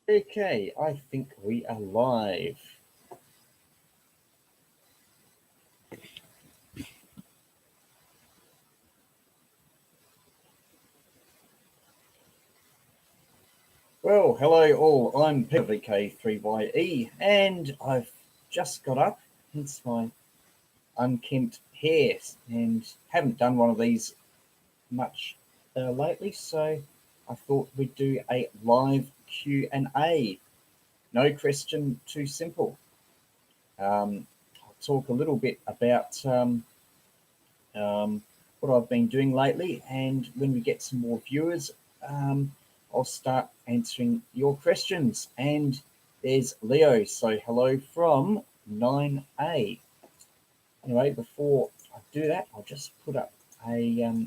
Okay, I think we are live. Well, hello all, I'm Peter VK3YE, and I've just got up, hence my unkempt hair, and haven't done one of these much lately, so I thought we'd do a live Q&A. No question too simple. I'll talk a little bit about what I've been doing lately, and when we get some more viewers, I'll start answering your questions. And there's Leo, so hello from 9A. Anyway, before I do that, I'll just put up a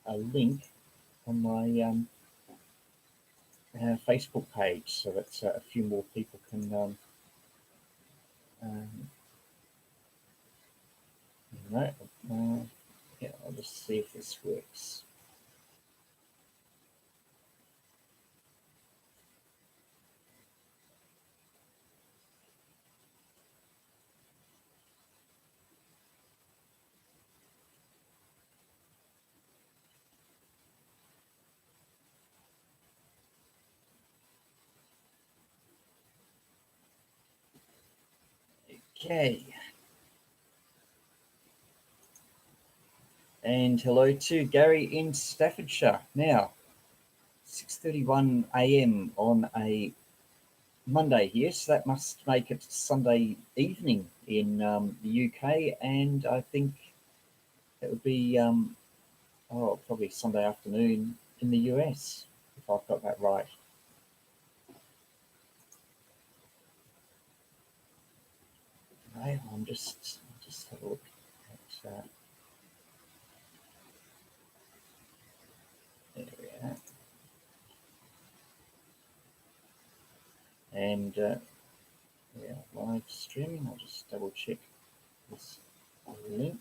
link on my Facebook page so that a few more people can yeah, I'll just see if this works. Okay. And hello to Gary in Staffordshire. Now, 6:31 a.m. on a Monday here, so that must make it Sunday evening in the UK, and I think it would be probably Sunday afternoon in the US, if I've got that right. Okay, I'll just have a look at there we are. And yeah, live streaming, I'll just double check this link.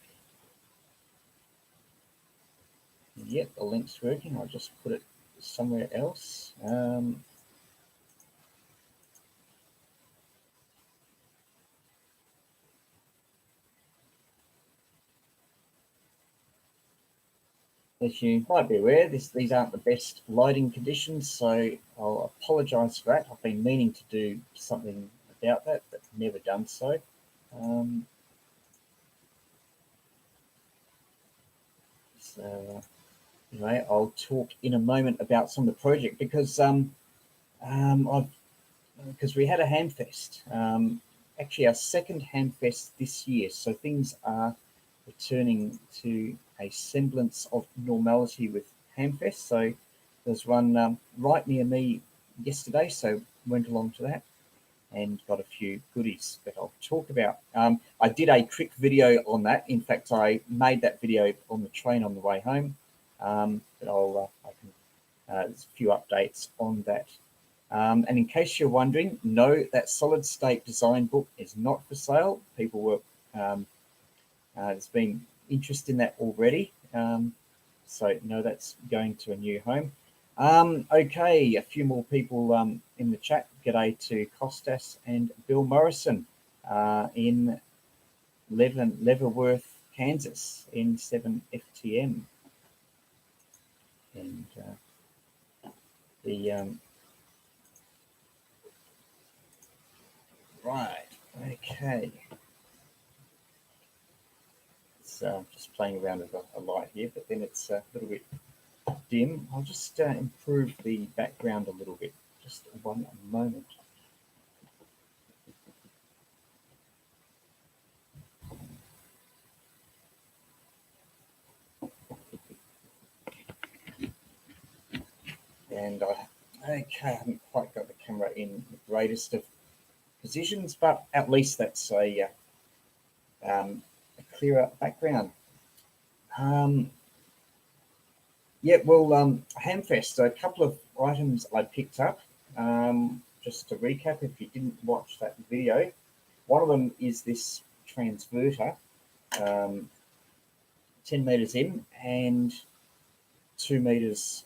Yep, the link's working. I'll just put it somewhere else. As you might be aware, these aren't the best lighting conditions, so I'll apologise for that. I've been meaning to do something about that, but never done so. So anyway, I'll talk in a moment about some of the project because because we had a Hamfest, actually our second Hamfest this year, so things are returning to a semblance of normality with Hamfest. So there's one right near me yesterday, so went along to that and got a few goodies that I'll talk about. I did a quick video on that. In fact, I made that video on the train on the way home, but there's a few updates on that. And in case you're wondering, no, that solid state design book is not for sale. People were, there's been interest in that already. So no, that's going to a new home. Okay, a few more people in the chat. G'day to Costas and Bill Morrison in Leavenworth, Kansas, N7 FTM. And right, okay. So just playing around with a light here, but then it's a little bit dim. I'll just improve the background a little bit. Just one moment. And I haven't quite got the camera in the greatest of positions, but at least that's a clearer background. Yeah, well, Hamfest, so a couple of items I picked up. Just to recap, if you didn't watch that video, one of them is this transverter, 10 meters in and 2 meters,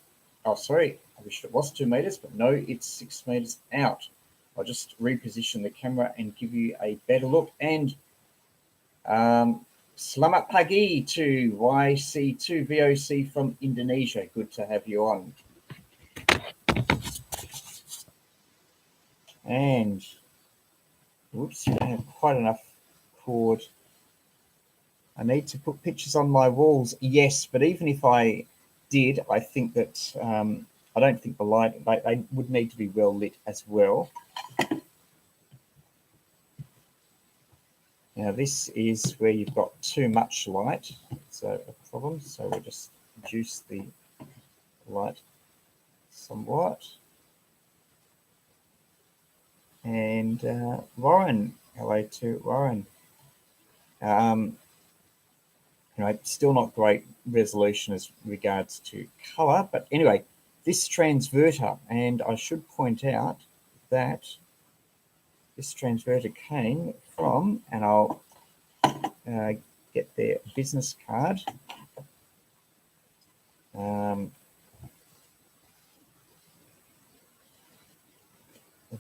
wish it was 2 meters, but no, it's 6 meters out. I'll just reposition the camera and give you a better look. And selamat pagi to YC2VOC from Indonesia. Good to have you on. And whoops, I have quite enough cord. I need to put pictures on my walls, yes, but even if I did, I think that I don't think the light, they would need to be well lit as well. Now this is where you've got too much light, so a problem. So we'll just reduce the light somewhat. And Warren, hello to Warren. Still not great resolution as regards to color, but anyway, this transverter, and I should point out that this transverter came from, and I'll get their business card.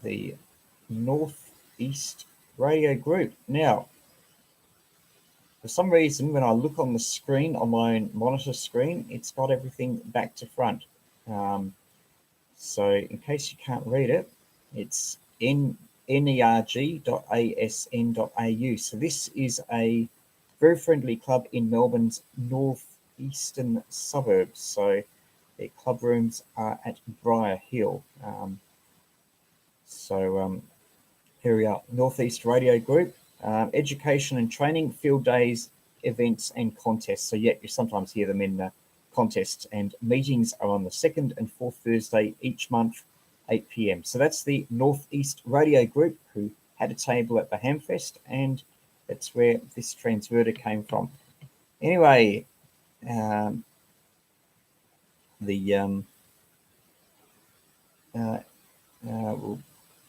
The Northeast Radio Group. Now, for some reason, when I look on the screen, on my own monitor screen, it's got everything back to front. So in case you can't read it, it's nerg.asn.au. So this is a very friendly club in Melbourne's northeastern suburbs. So their club rooms are at Briar Hill. Here we are, Northeast Radio Group. Education and training, field days, events and contests. So yeah, you sometimes hear them in contests, and meetings are on the second and fourth Thursday each month, 8 p.m. So that's the Northeast Radio Group, who had a table at the Hamfest, and that's where this transverter came from. Anyway, we'll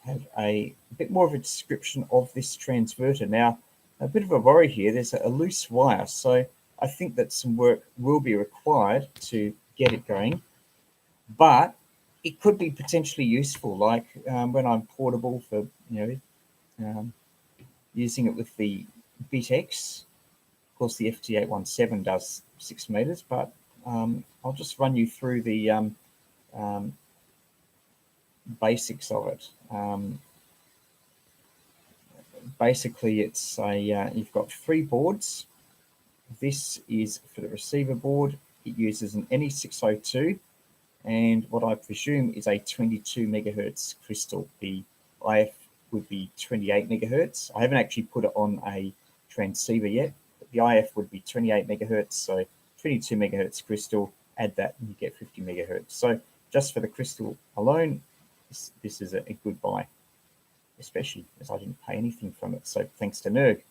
have a bit more of a description of this transverter. Now, a bit of a worry here, there's a loose wire, so I think that some work will be required to get it going, but it could be potentially useful, like when I'm portable for, using it with the BitX. Of course, the FT817 does 6 meters, but I'll just run you through the basics of it. Basically, it's a you've got 3 boards. This is for the receiver board. It uses an NE602, and what I presume is a 22 megahertz crystal. The IF would be 28 megahertz. I haven't actually put it on a transceiver yet, but the IF would be 28 megahertz. So 22 megahertz crystal, add that and you get 50 megahertz. So just for the crystal alone, this is a good buy, especially as I didn't pay anything from it. So thanks to NERG.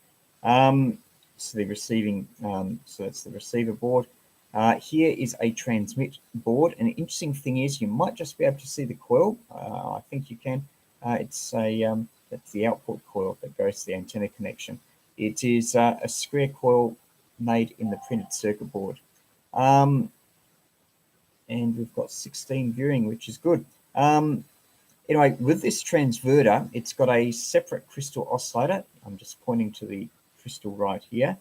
So the receiving, so that's the receiver board. Here is a transmit board. And the interesting thing is, you might just be able to see the coil. I think you can. It's that's the output coil that goes to the antenna connection. It is a square coil made in the printed circuit board. And we've got 16 viewing, which is good. Anyway, with this transverter, it's got a separate crystal oscillator. I'm just pointing to the crystal right here.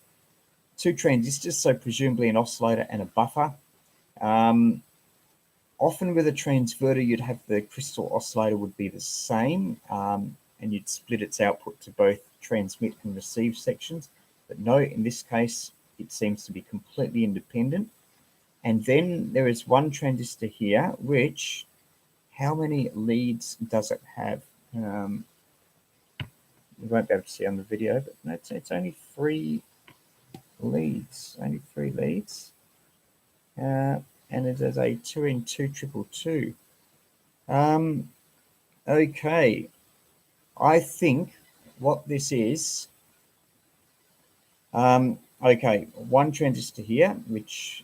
2 transistors, so presumably an oscillator and a buffer. Often with a transverter, you'd have the crystal oscillator would be the same, and you'd split its output to both transmit and receive sections. But no, in this case, it seems to be completely independent. And then there is one transistor here, which, how many leads does it have? You won't be able to see on the video, but no, it's only 3 leads, and it is a 2N222. Okay, I think what this is, okay, one transistor here, which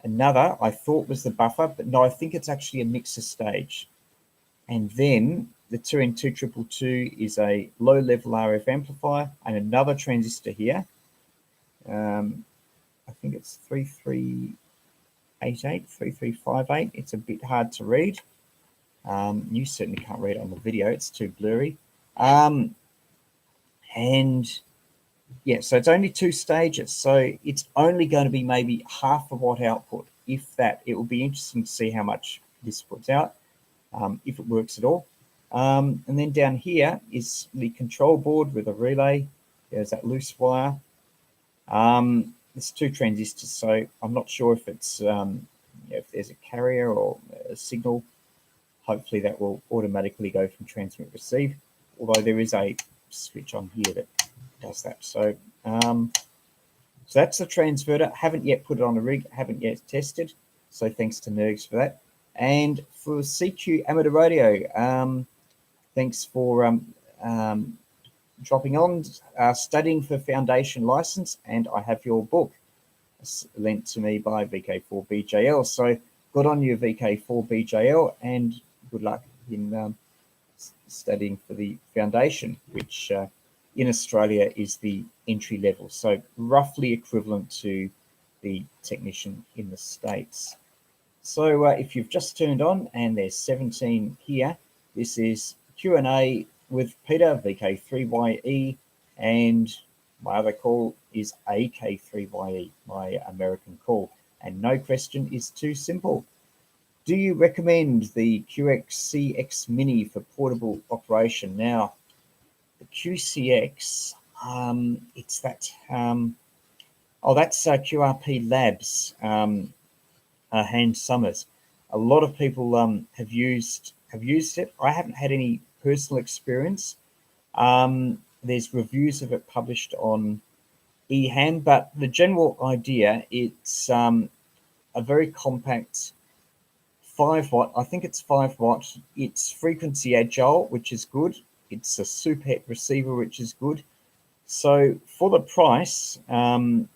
another I thought was the buffer, but no, I think it's actually a mixer stage. And then the 2N222 is a low-level RF amplifier, and another transistor here. I think it's 338 883358. It's a bit hard to read. You certainly can't read it on the video, it's too blurry. And yeah, so it's only 2 stages, so it's only going to be maybe half a watt output, if that. It will be interesting to see how much this puts out, if it works at all. And then down here is the control board with a relay. There's that loose wire. There's 2 transistors, so I'm not sure if it's if there's a carrier or a signal. Hopefully that will automatically go from transmit receive, although there is a switch on here that does that. So so that's the transverter. Haven't yet put it on a rig, haven't yet tested, so thanks to Nergs for that. And for CQ Amateur Radio, thanks for dropping on, studying for foundation license, and I have your book lent to me by VK4BJL. So good on you, VK4BJL, and good luck in studying for the foundation, which in Australia is the entry level, so roughly equivalent to the technician in the States. So if you've just turned on, and there's 17 here, this is Q&A with Peter, VK3YE, and my other call is AK3YE, my American call, and no question is too simple. Do you recommend the QXCX Mini for portable operation? Now, the QCX, it's that, that's QRP Labs, Hand Summers. A lot of people have used it. I haven't had any personal experience. There's reviews of it published on eHand, but the general idea, it's a very compact 5 watt. I think it's 5 watt. It's frequency agile, which is good. It's a super het receiver, which is good. So for the price, for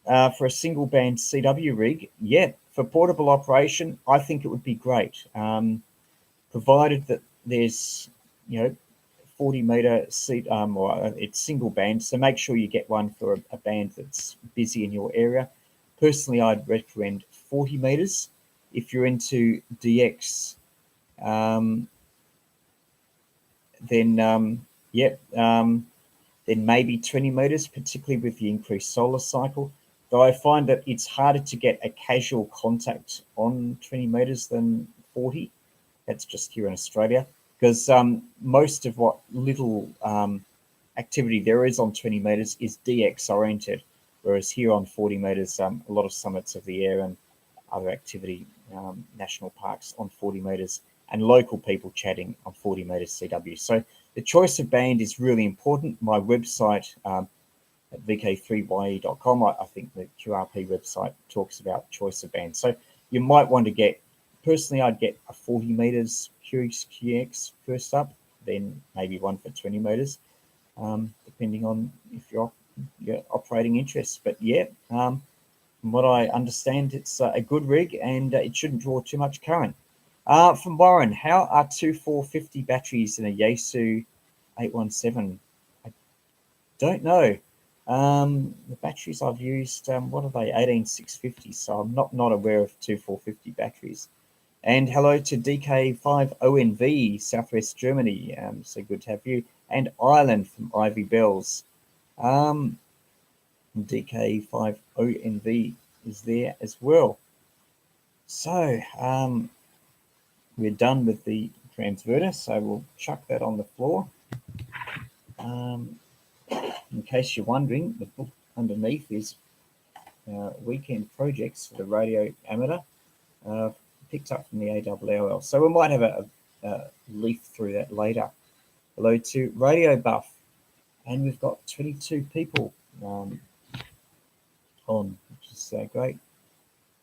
a single band CW rig, yeah, for portable operation, I think it would be great, provided that there's 40 meter seat, or it's single band. So make sure you get one for a band that's busy in your area. Personally, I'd recommend 40 meters. If you're into DX, then maybe 20 meters, particularly with the increased solar cycle. Though I find that it's harder to get a casual contact on 20 meters than 40. That's just here in Australia, because most of what little activity there is on 20 meters is DX oriented, whereas here on 40 meters, a lot of summits of the air and other activity, national parks on 40 meters, and local people chatting on 40 meters CW. So the choice of band is really important. My website at vk3ye.com, I think the QRP website talks about choice of band. So you might want to get, personally, I'd get a 40 meters QX first up, then maybe one for 20 meters, depending on if your operating interests. But yeah, from what I understand, it's a good rig, and it shouldn't draw too much current. From Warren, how are 2450 batteries in a Yaesu 817? I don't know. The batteries I've used, what are they? 18650. So I'm not aware of 2450 batteries. And hello to DK5ONV, Southwest Germany. So good to have you. And Ireland from Ivy Bells. DK5ONV is there as well. So we're done with the transverter, so we'll chuck that on the floor. In case you're wondering, the book underneath is Weekend Projects for the Radio Amateur, picked up from the ALL. So we might have a leaf through that later. Hello to Radio Buff, and we've got 22 people on, which is great.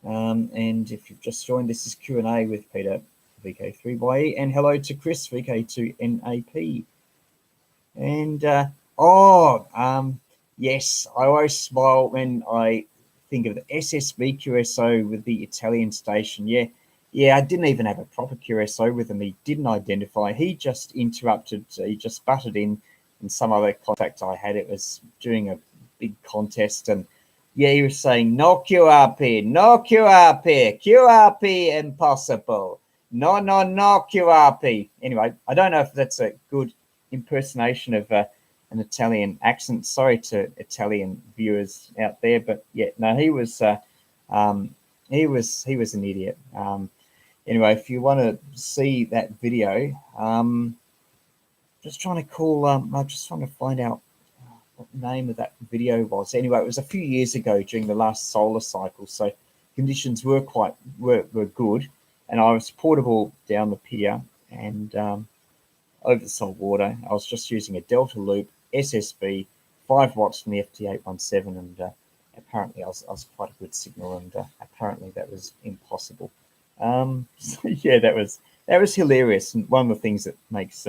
And if you've just joined, this is Q&A with Peter, VK3YE, and hello to Chris, VK2NAP. And yes, I always smile when I think of the SSB QSO with the Italian station. Yeah, I didn't even have a proper QSO with him. He didn't identify. He just interrupted. He just butted in some other contact I had. It was during a big contest, and Yeah, he was saying no QRP, no QRP, QRP impossible. No, no, no QRP. Anyway, I don't know if that's a good impersonation of an Italian accent. Sorry to Italian viewers out there, but yeah, no, he was an idiot. Anyway, if you want to see that video, just trying to call. I'm just trying to find out what the name of that video was. Anyway, it was a few years ago during the last solar cycle, so conditions were good, and I was portable down the pier and over the salt water. I was just using a Delta Loop SSB, 5 watts from the FT817, and apparently I was quite a good signal, and apparently that was impossible. So yeah, that was hilarious, and one of the things that makes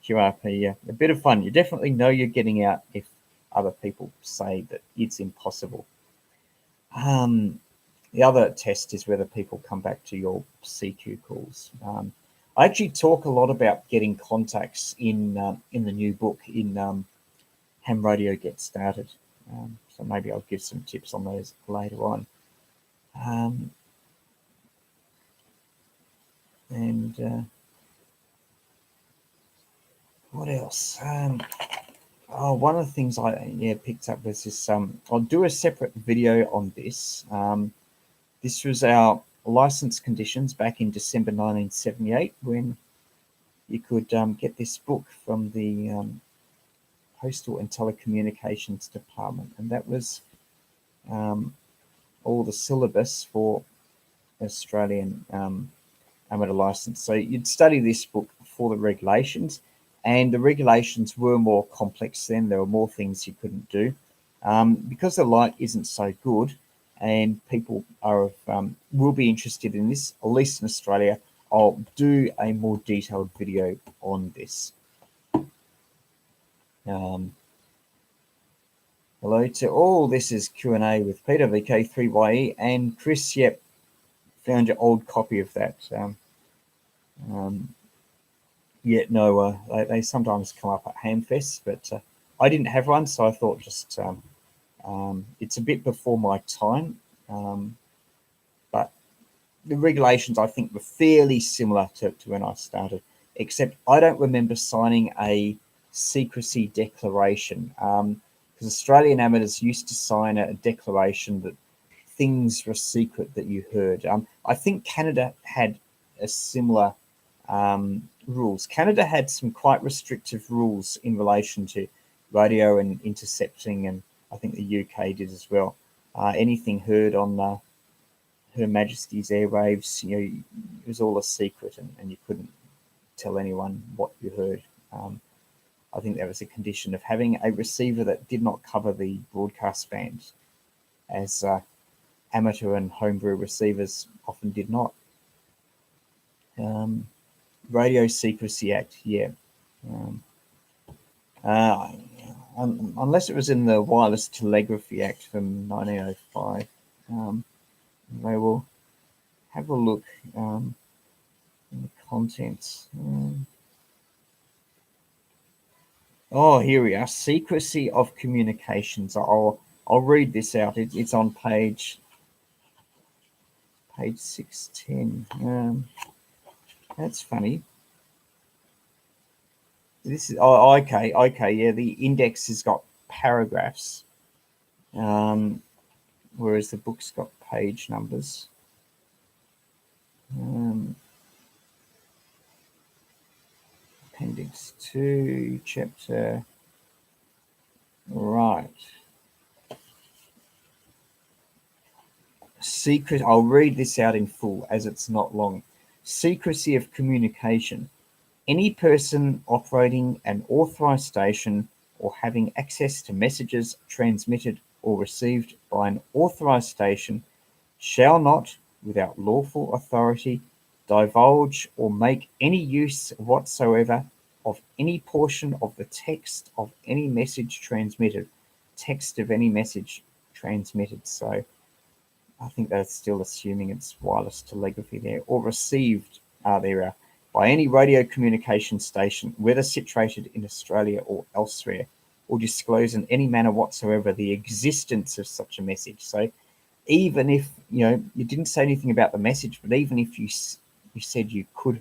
QRP a bit of fun. You definitely know you're getting out if other people say that it's impossible. The other test is whether people come back to your CQ calls. I actually talk a lot about getting contacts in the new book, in Ham Radio Get Started. So maybe I'll give some tips on those later on. What else? One of the things I picked up was this. I'll do a separate video on this. This was our license conditions back in December 1978, when you could get this book from the Postal and Telecommunications Department, and that was all the syllabus for Australian amateur license. So you'd study this book for the regulations, and the regulations were more complex then. There were more things you couldn't do. Because the light isn't so good, and people are will be interested in this, at least in Australia, I'll do a more detailed video on this. Hello to all. This is Q&A with Peter VK3YE and Chris. Yep, found your old copy of that. They sometimes come up at Hamfest, but I didn't have one, so I thought just it's a bit before my time. But the regulations, I think, were fairly similar to when I started, except I don't remember signing a secrecy declaration, because Australian amateurs used to sign a declaration that things were secret that you heard. I think Canada had a similar rules. Canada had some quite restrictive rules in relation to radio and intercepting, and I think the UK did as well. Anything heard on Her Majesty's airwaves, it was all a secret, and you couldn't tell anyone what you heard. I think there was a condition of having a receiver that did not cover the broadcast band, as amateur and homebrew receivers often did not. Radio Secrecy Act, yeah. Unless it was in the Wireless Telegraphy Act from 1905. They will have a look in the contents. Here we are. Secrecy of communications. I'll read this out. It's on page 610. That's funny. This is okay. Yeah, the index has got paragraphs, whereas the book's got page numbers. Appendix 2, chapter. Right. Secret. I'll read this out in full as it's not long. Secrecy of communication. Any person operating an authorized station or having access to messages transmitted or received by an authorized station shall not, without lawful authority, divulge or make any use whatsoever of any portion of the text of any message transmitted. Text of any message transmitted. So I think that's still assuming it's wireless telegraphy there, or received by any radio communication station, whether situated in Australia or elsewhere, or disclose in any manner whatsoever the existence of such a message. So even if you didn't say anything about the message, but even if you said you could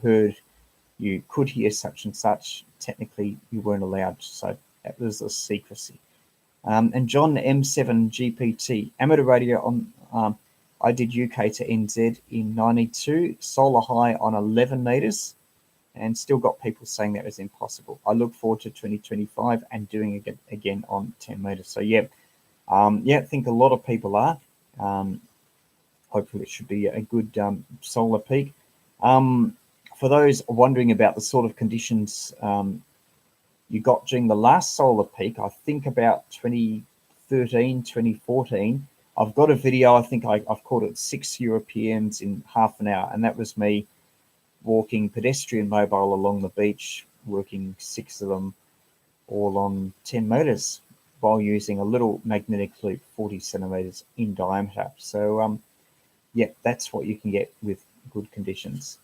hear such and such, technically you weren't allowed. So that was a secrecy. And John M7GPT, amateur radio on, I did UK to NZ in 92, solar high on 11 meters, and still got people saying that was impossible. I look forward to 2025 and doing it again on 10 meters. So yeah, I think a lot of people are. Hopefully it should be a good solar peak. For those wondering about the sort of conditions you got during the last solar peak, I think about 2013, 2014, I've got a video, I think I've called it 6 Europeans in half an hour, and that was me walking pedestrian mobile along the beach, working 6 of them all on 10 meters while using a little magnetic loop, 40 centimeters in diameter. So yeah, that's what you can get with good conditions.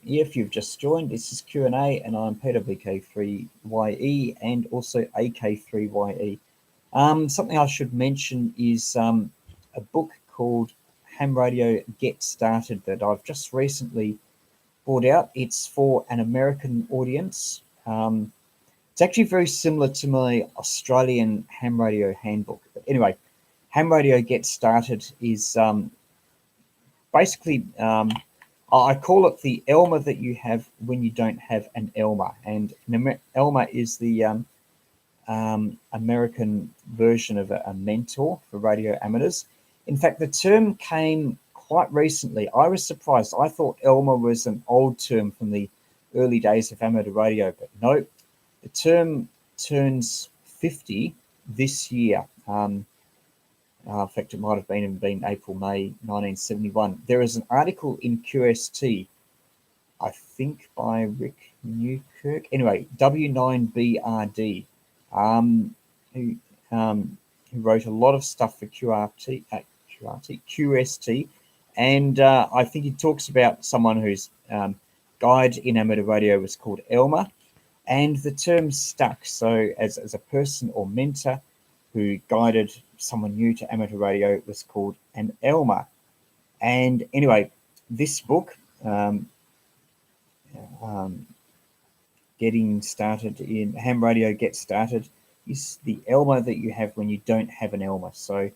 If you've just joined, this is Q&A, and I'm Peter VK3YE and also AK3YE. Something I should mention is a book called Ham Radio Get Started that I've just recently brought out. It's for an American audience. It's actually very similar to my Australian ham radio handbook. But anyway, Ham Radio Get Started is basically, I call it the Elmer that you have when you don't have an Elmer. And an Elmer is the American version of a mentor for radio amateurs. In fact, the term came quite recently. I was surprised. I thought Elmer was an old term from the early days of amateur radio, but no, the term turns 50 this year. In fact, it might have been April, May 1971. There is an article in QST, I think by Rick Newkirk. Anyway, W9BRD, who wrote a lot of stuff for QST, and I think he talks about someone whose guide in amateur radio was called Elmer, and the term stuck. So as a person or mentor who guided someone new to amateur radio was called an Elmer. And anyway, this book, Getting Started in Ham Radio Get Started, is the Elmer that you have when you don't have an Elmer. So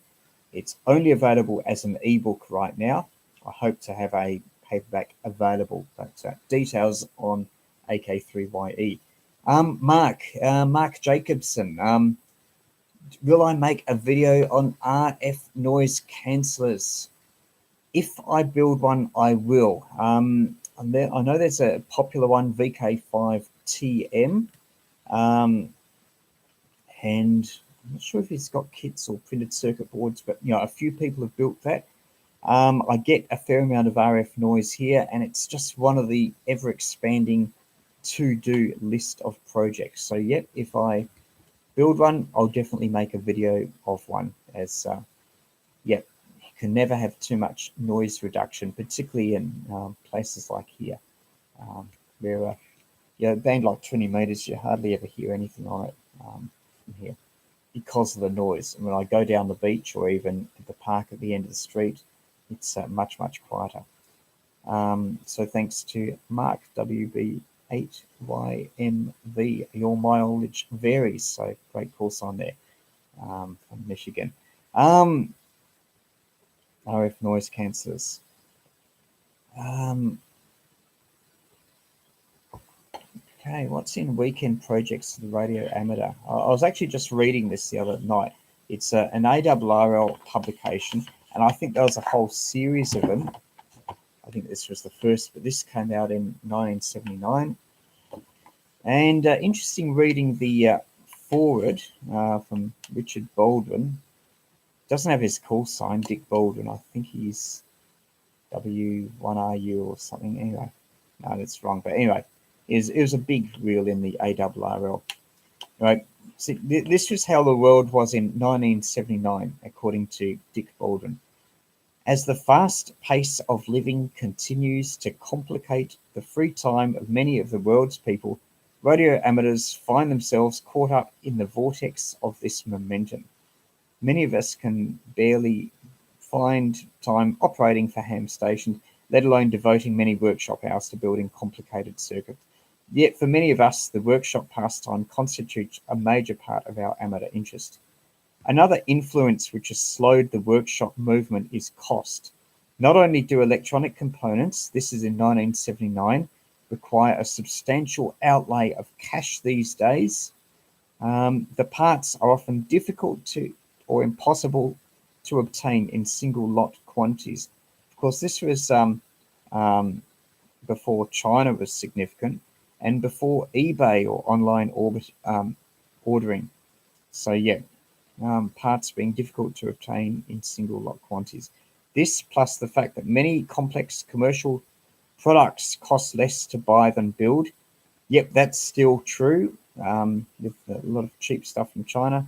it's only available as an ebook right now. I hope to have a paperback available, but details on AK3YE. Mark Jacobson, will I make a video on RF noise cancellers? If I build one, I will. I know there's a popular one, VK5TM, and I'm not sure if it's got kits or printed circuit boards, but a few people have built that. I get a fair amount of RF noise here, and it's just one of the ever-expanding to-do list of projects. So, yep, if I build one, I'll definitely make a video of one, as you can never have too much noise reduction, particularly in places like here, where band like 20 meters, you hardly ever hear anything on it from here because of the noise. And when I go down the beach or even at the park at the end of the street, it's much quieter. So thanks to Mark WB8YMV, your mileage varies. So great call sign there from Michigan. RF noise cancellers. Okay, what's in weekend projects for the radio amateur? I was actually just reading this the other night. It's an ARRL publication, and I think there was a whole series of them. I think this was the first, but this came out in 1979. And interesting reading the forward from Richard Baldwin. Doesn't have his call sign, Dick Baldwin. I think he's W1RU or something. Anyway, no, that's wrong. But anyway, it was a big reel in the ARRL. Right. See, this was how the world was in 1979, according to Dick Baldwin. As the fast pace of living continues to complicate the free time of many of the world's people, radio amateurs find themselves caught up in the vortex of this momentum. Many of us can barely find time operating for ham stations, let alone devoting many workshop hours to building complicated circuits. Yet for many of us, the workshop pastime constitutes a major part of our amateur interest. Another influence which has slowed the workshop movement is cost. Not only do electronic components, this is in 1979, require a substantial outlay of cash these days, the parts are often difficult to or impossible to obtain in single lot quantities. Of course, this was before China was significant and before eBay or online ordering. So yeah, parts being difficult to obtain in single lot quantities. This plus the fact that many complex commercial products cost less to buy than build. Yep, that's still true. With a lot of cheap stuff from China,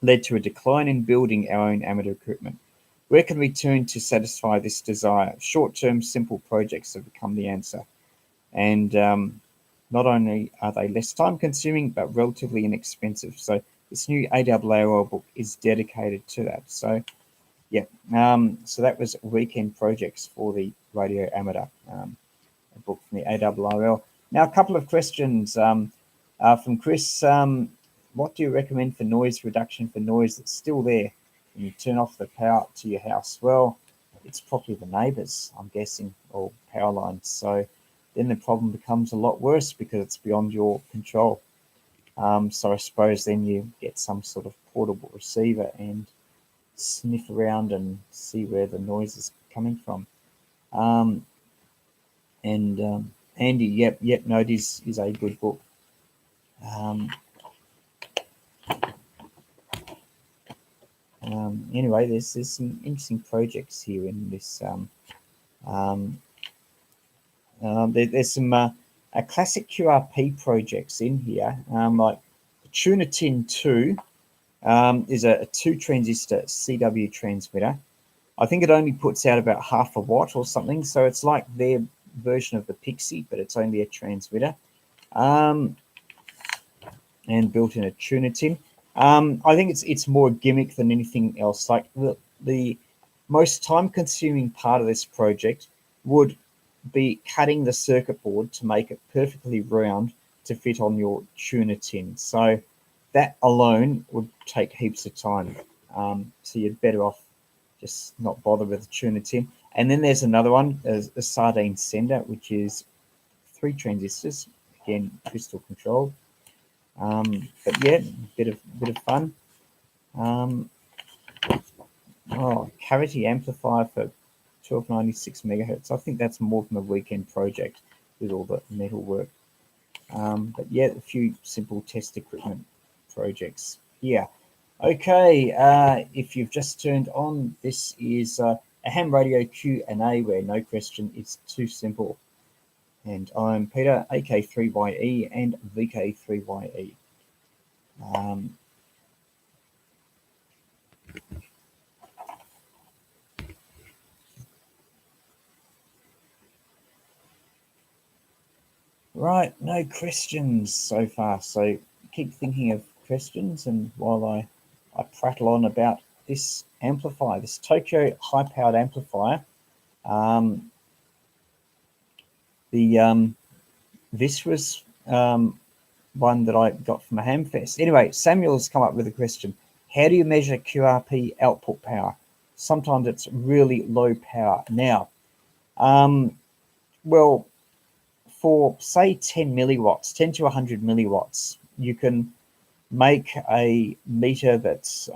led to a decline in building our own amateur equipment. Where can we turn to satisfy this desire? Short-term, simple projects have become the answer. And not only are they less time-consuming, but relatively inexpensive. So this new ARRL book is dedicated to that. So yeah, so that was weekend projects for the radio amateur, a book from the ARRL. Now, a couple of questions from Chris. What do you recommend for noise reduction for noise that's still there when you turn off the power to your house? Well, it's probably the neighbours, I'm guessing, or power lines. So then the problem becomes a lot worse because it's beyond your control. So I suppose then you get some sort of portable receiver and sniff around and see where the noise is coming from. Andy, yep, no, it is a good book. Anyway, there's some interesting projects here in this. There's some a classic QRP projects in here, like Tunitin 2 is a 2-transistor CW transmitter. I think it only puts out about half a watt or something, so it's like their version of the Pixie, but it's only a transmitter, and built in a Tunitin. I think it's more a gimmick than anything else. Like the most time-consuming part of this project would be cutting the circuit board to make it perfectly round to fit on your Tunitin. So that alone would take heaps of time. So you're better off just not bother with the Tunitin. And then there's another one, a Sardine Sender, which is 3 transistors, again crystal controlled. But yeah, bit of fun. Cavity amplifier for 1296 megahertz. I think that's more from a weekend project with all the metal work. But yeah, a few simple test equipment projects here. Okay, if you've just turned on, this is a ham radio Q&A where no question is too simple. And I'm Peter, AK3YE and VK3YE. Right, no questions so far. So keep thinking of questions, and while I prattle on about this amplifier, this Tokyo high-powered amplifier, this was one that I got from a Hamfest. Anyway, Samuel's come up with a question. How do you measure QRP output power? Sometimes it's really low power. Now, well, for say 10 milliwatts, 10 to 100 milliwatts, you can make a meter that's,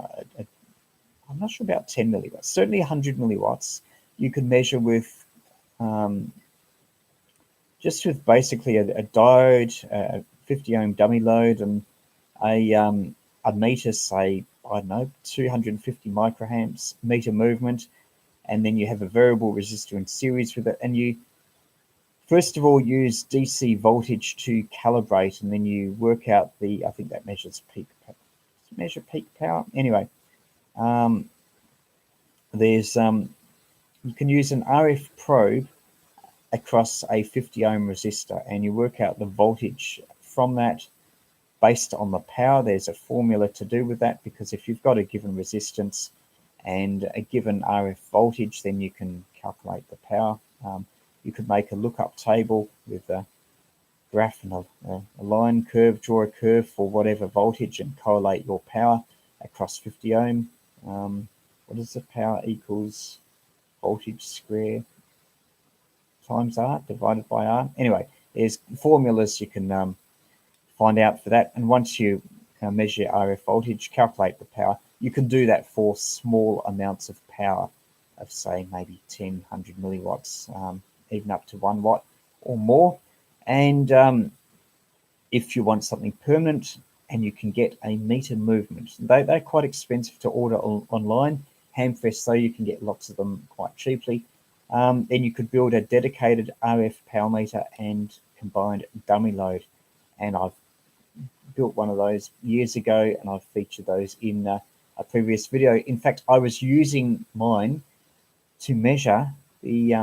I'm not sure about 10 milliwatts, certainly 100 milliwatts. You can measure with just with basically a diode, a 50 ohm dummy load, and a meter, say, I don't know, 250 microamps meter movement, and then you have a variable resistor in series with it, and you first of all use DC voltage to calibrate, and then you work out the, I think that measures peak power. Does it measure peak power? Anyway, there's you can use an RF probe across a 50 ohm resistor, and you work out the voltage from that based on the power. There's a formula to do with that, because if you've got a given resistance and a given RF voltage, then you can calculate the power. You could make a lookup table with a graph and a line curve, draw a curve for whatever voltage and correlate your power across 50 ohm. What is the power? Equals voltage square times R divided by R. Anyway, there's formulas you can find out for that. And once you measure RF voltage, calculate the power, you can do that for small amounts of power of, say, maybe 10, 100 milliwatts, even up to 1 watt or more. And if you want something permanent and you can get a meter movement, they're quite expensive to order online. Hamfest, though, you can get lots of them quite cheaply. Then you could build a dedicated RF power meter and combined dummy load. And I've built one of those years ago, and I've featured those in a previous video. In fact, I was using mine to measure the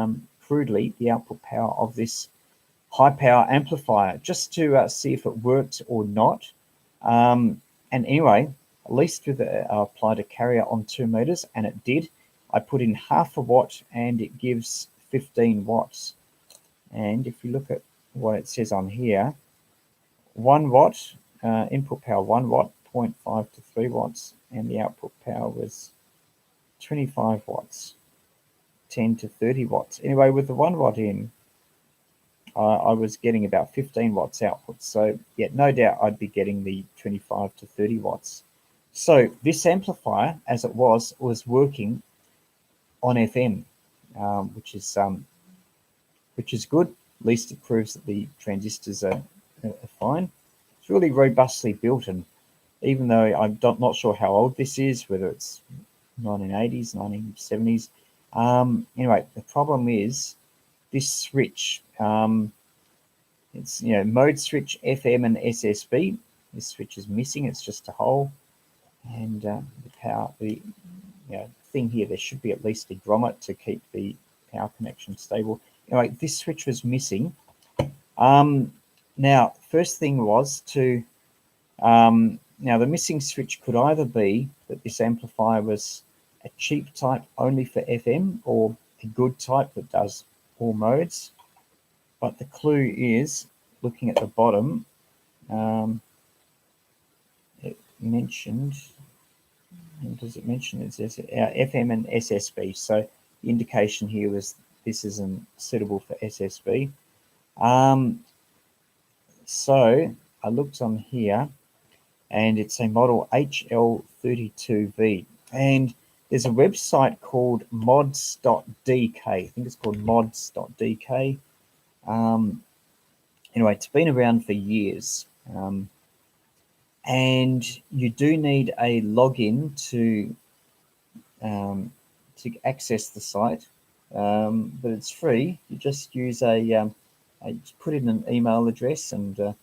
crudely the output power of this high power amplifier, just to see if it worked or not. And anyway, at least with I applied a carrier on 2 meters, and it did. I put in ½ a watt and it gives 15 watts. And if you look at what it says on here, 1 watt, input power 1 watt, 0.5 to 3 watts, and the output power was 25 watts, 10 to 30 watts. Anyway, with the 1 watt in, I was getting about 15 watts output. So yeah, no doubt I'd be getting the 25 to 30 watts. So this amplifier, as it was working on FM, which is good. At least it proves that the transistors are fine. It's really robustly built, and even though I'm not sure how old this is, whether it's 1980s, 1970s. Anyway, the problem is this switch. It's mode switch FM and SSB. This switch is missing. It's just a hole, and the power thing here. There should be at least a grommet to keep the power connection stable. Anyway, this switch was missing. Now, first thing was to now the missing switch could either be that this amplifier was a cheap type only for FM, or a good type that does all modes. But the clue is, looking at the bottom, it mentioned, and does it mention it says FM and SSB? So the indication here was this isn't suitable for SSB. So I looked on here, and it's a model HL32V, and there's a website called mods.dk. I think it's called mods.dk. Anyway, it's been around for years, and you do need a login to access the site, but it's free. You just use just put in an email address, and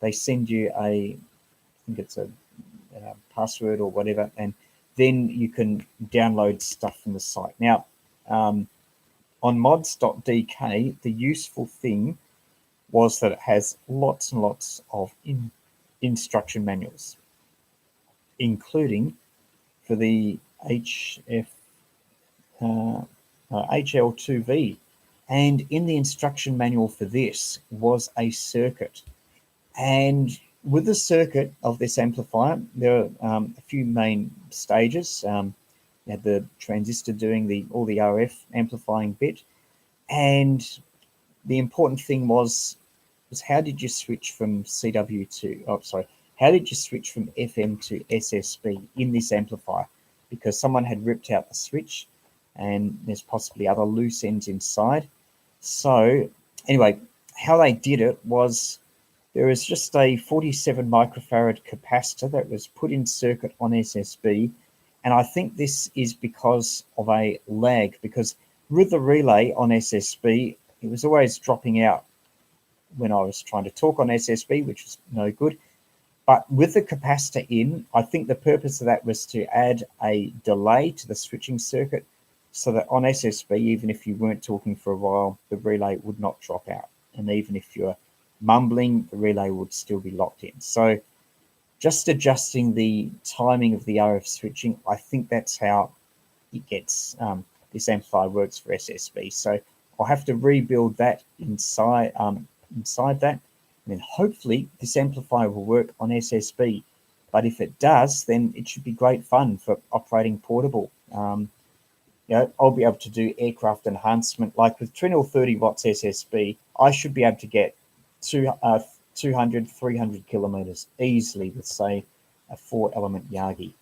they send you I think it's a password or whatever, and then you can download stuff from the site. Now, on mods.dk, the useful thing was that it has lots and lots of instruction manuals, including for the HL2V. And in the instruction manual for this was a circuit. And with the circuit of this amplifier, there are a few main stages. You had the transistor doing all the RF amplifying bit, and the important thing was how did you switch from how did you switch from FM to SSB in this amplifier? Because someone had ripped out the switch, and there's possibly other loose ends inside. So anyway, how they did it was, there is just a 47 microfarad capacitor that was put in circuit on SSB. And I think this is because of a lag, because with the relay on SSB, it was always dropping out when I was trying to talk on SSB, which is no good. But with the capacitor in, I think the purpose of that was to add a delay to the switching circuit so that on SSB, even if you weren't talking for a while, the relay would not drop out. And even if you're mumbling, the relay would still be locked in. So just adjusting the timing of the RF switching, I think that's how it gets, this amplifier works for SSB. So I'll have to rebuild that inside that, and then hopefully this amplifier will work on SSB. But if it does, then it should be great fun for operating portable. I'll be able to do aircraft enhancement, like with 20 or 30 watts SSB. I should be able to get 200, 300 kilometers easily with, say, a 4-element Yagi.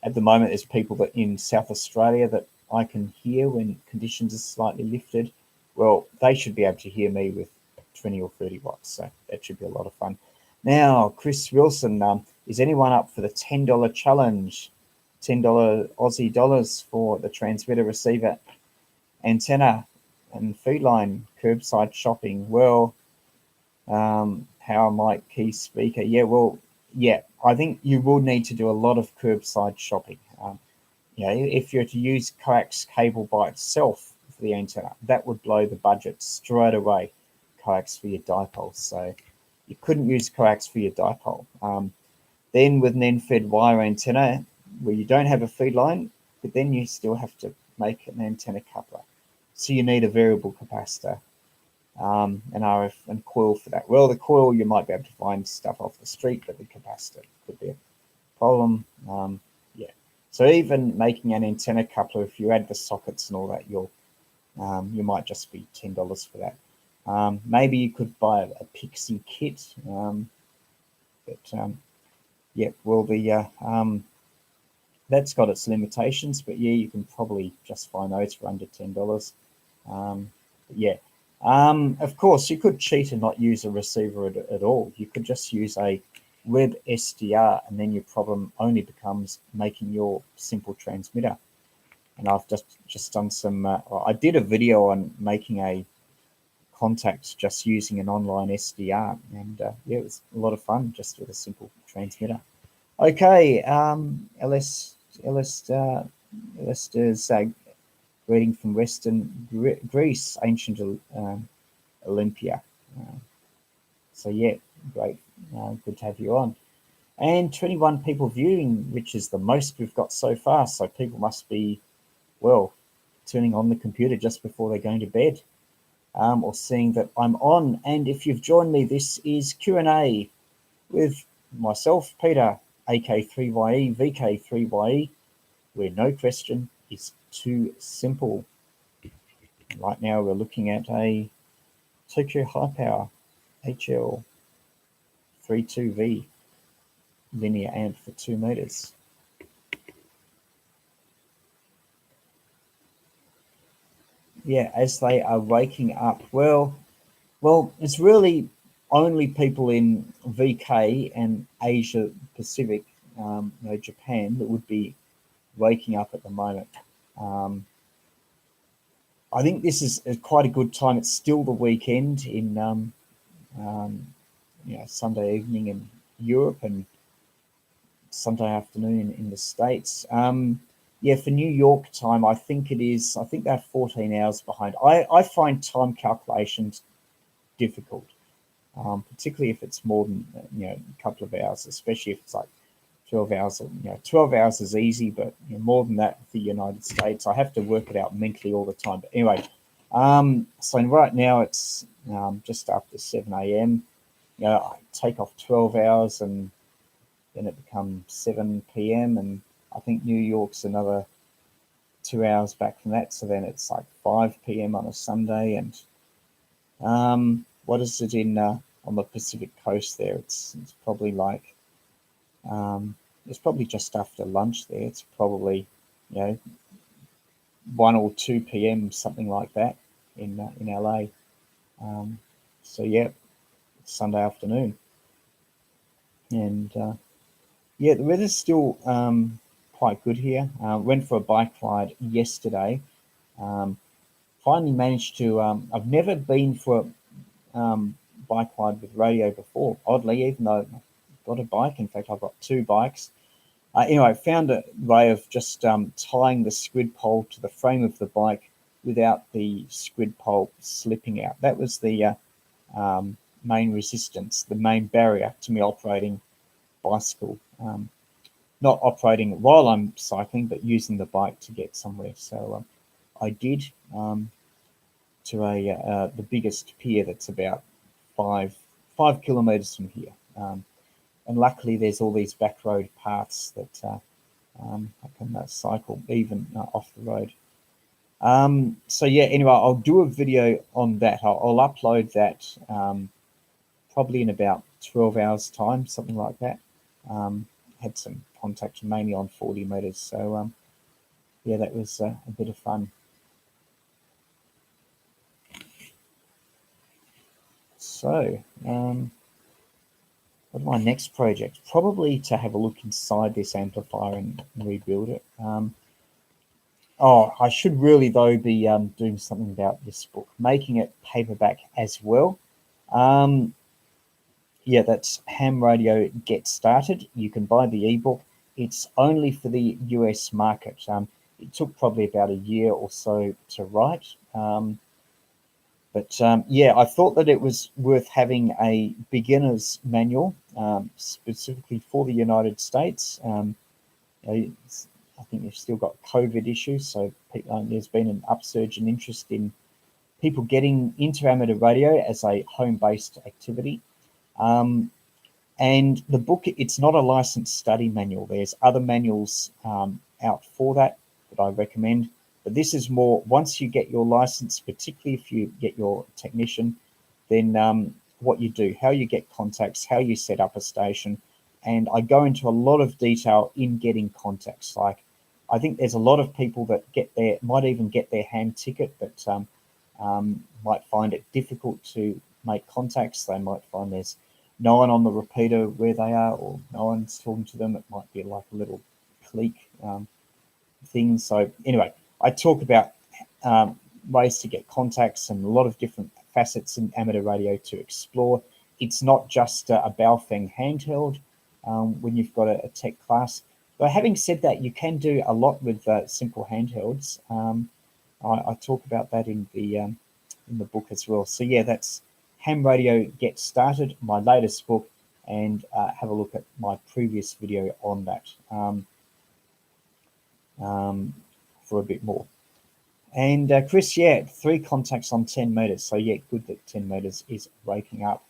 At the moment, there's people that in South Australia that I can hear when conditions are slightly lifted. Well, they should be able to hear me with 20 or 30 watts, so that should be a lot of fun. Now, Chris Wilson, is anyone up for the $10 challenge? $10 Aussie dollars for the transmitter receiver antenna and feed line curbside shopping. Well, power mic key speaker. Yeah, I think you will need to do a lot of curbside shopping. If you're to use coax cable by itself for the antenna, that would blow the budget straight away. Coax for your dipole, so you couldn't use coax for your dipole. Then with an end-fed wire antenna, where you don't have a feed line, but then you still have to make an antenna coupler. So you need a variable capacitor, an RF and coil for that. Well, the coil, you might be able to find stuff off the street, but the capacitor could be a problem. So even making an antenna coupler, if you add the sockets and all that, you might just be $10 for that. Maybe you could buy a Pixie kit, that's got its limitations, but yeah, you can probably justify those for under $10. Of course, you could cheat and not use a receiver at all. You could just use a web SDR, and then your problem only becomes making your simple transmitter. And I've just done some, I did a video on making a contact just using an online SDR, and it was a lot of fun just with a simple transmitter. Okay, Lester's greeting from Western Greece, ancient Olympia. So yeah, great, good to have you on. And 21 people viewing, which is the most we've got so far. So people must be, well, turning on the computer just before they're going to bed, or seeing that I'm on. And if you've joined me, this is Q&A with myself, Peter, AK3YE, VK3YE, where no question is too simple. Right now we're looking at a Tokyo High Power HL32V linear amp for 2 meters. Yeah, as they are waking up, well, it's really only people in VK and Asia Pacific, Japan, that would be waking up at the moment. I think this is quite a good time. It's still the weekend in Sunday evening in Europe and Sunday afternoon in the States. For New York time, I think they're 14 hours behind. I find time calculations difficult, particularly if it's more than a couple of hours, especially if it's like 12 hours. 12 hours is easy, but more than that for the United States, I have to work it out mentally all the time. But anyway, so right now it's just after 7 a.m. I take off 12 hours and then it becomes 7 p.m. and I think New York's another 2 hours back from that. So then it's like 5 p.m. on a Sunday. And what is it in on the Pacific coast there? It's probably like, it's probably just after lunch there. It's probably, 1 or 2 p.m., something like that in LA. So yeah, it's Sunday afternoon. And the weather's still quite good here. Went for a bike ride yesterday. Finally managed to, I've never been for a bike ride with radio before, oddly, even though I've got a bike. In fact, I've got 2 bikes. Anyway, I found a way of just tying the squid pole to the frame of the bike without the squid pole slipping out. That was the main resistance, the main barrier to me operating bicycle. Not operating while I'm cycling, but using the bike to get somewhere. So I did to the biggest pier that's about five kilometers from here. And luckily there's all these back road paths that I can cycle even off the road. So yeah, anyway, I'll do a video on that. I'll upload that probably in about 12 hours time, something like that. Had some contact mainly on 40 meters. So yeah, that was a bit of fun. So what my next project? Probably to have a look inside this amplifier and rebuild it. Oh, I should really though be doing something about this book, making it paperback as well. Yeah, that's Ham Radio Get Started. You can buy the ebook. It's only for the US market. It took probably about a year or so to write. But yeah, I thought that it was worth having a beginner's manual specifically for the United States. I think they've still got COVID issues, so there's been an upsurge in interest in people getting into amateur radio as a home-based activity. And the book, it's not a licensed study manual. There's other manuals out for that I recommend. But this is more, once you get your license, particularly if you get your technician, then what you do, how you get contacts, how you set up a station. And I go into a lot of detail in getting contacts. Like, I think there's a lot of people that might even get their ham ticket, but might find it difficult to make contacts. They might find there's no one on the repeater where they are, or no one's talking to them. It might be like a little clique thing. So anyway, I talk about ways to get contacts and a lot of different facets in amateur radio to explore. It's not just a Baofeng handheld when you've got a tech class. But having said that, you can do a lot with simple handhelds. I talk about that in the book as well. So yeah, that's Ham Radio Get Started, my latest book, and have a look at my previous video on that for a bit more. And Chris, yeah, 3 contacts on 10 meters. So yeah, good that 10 meters is raking up.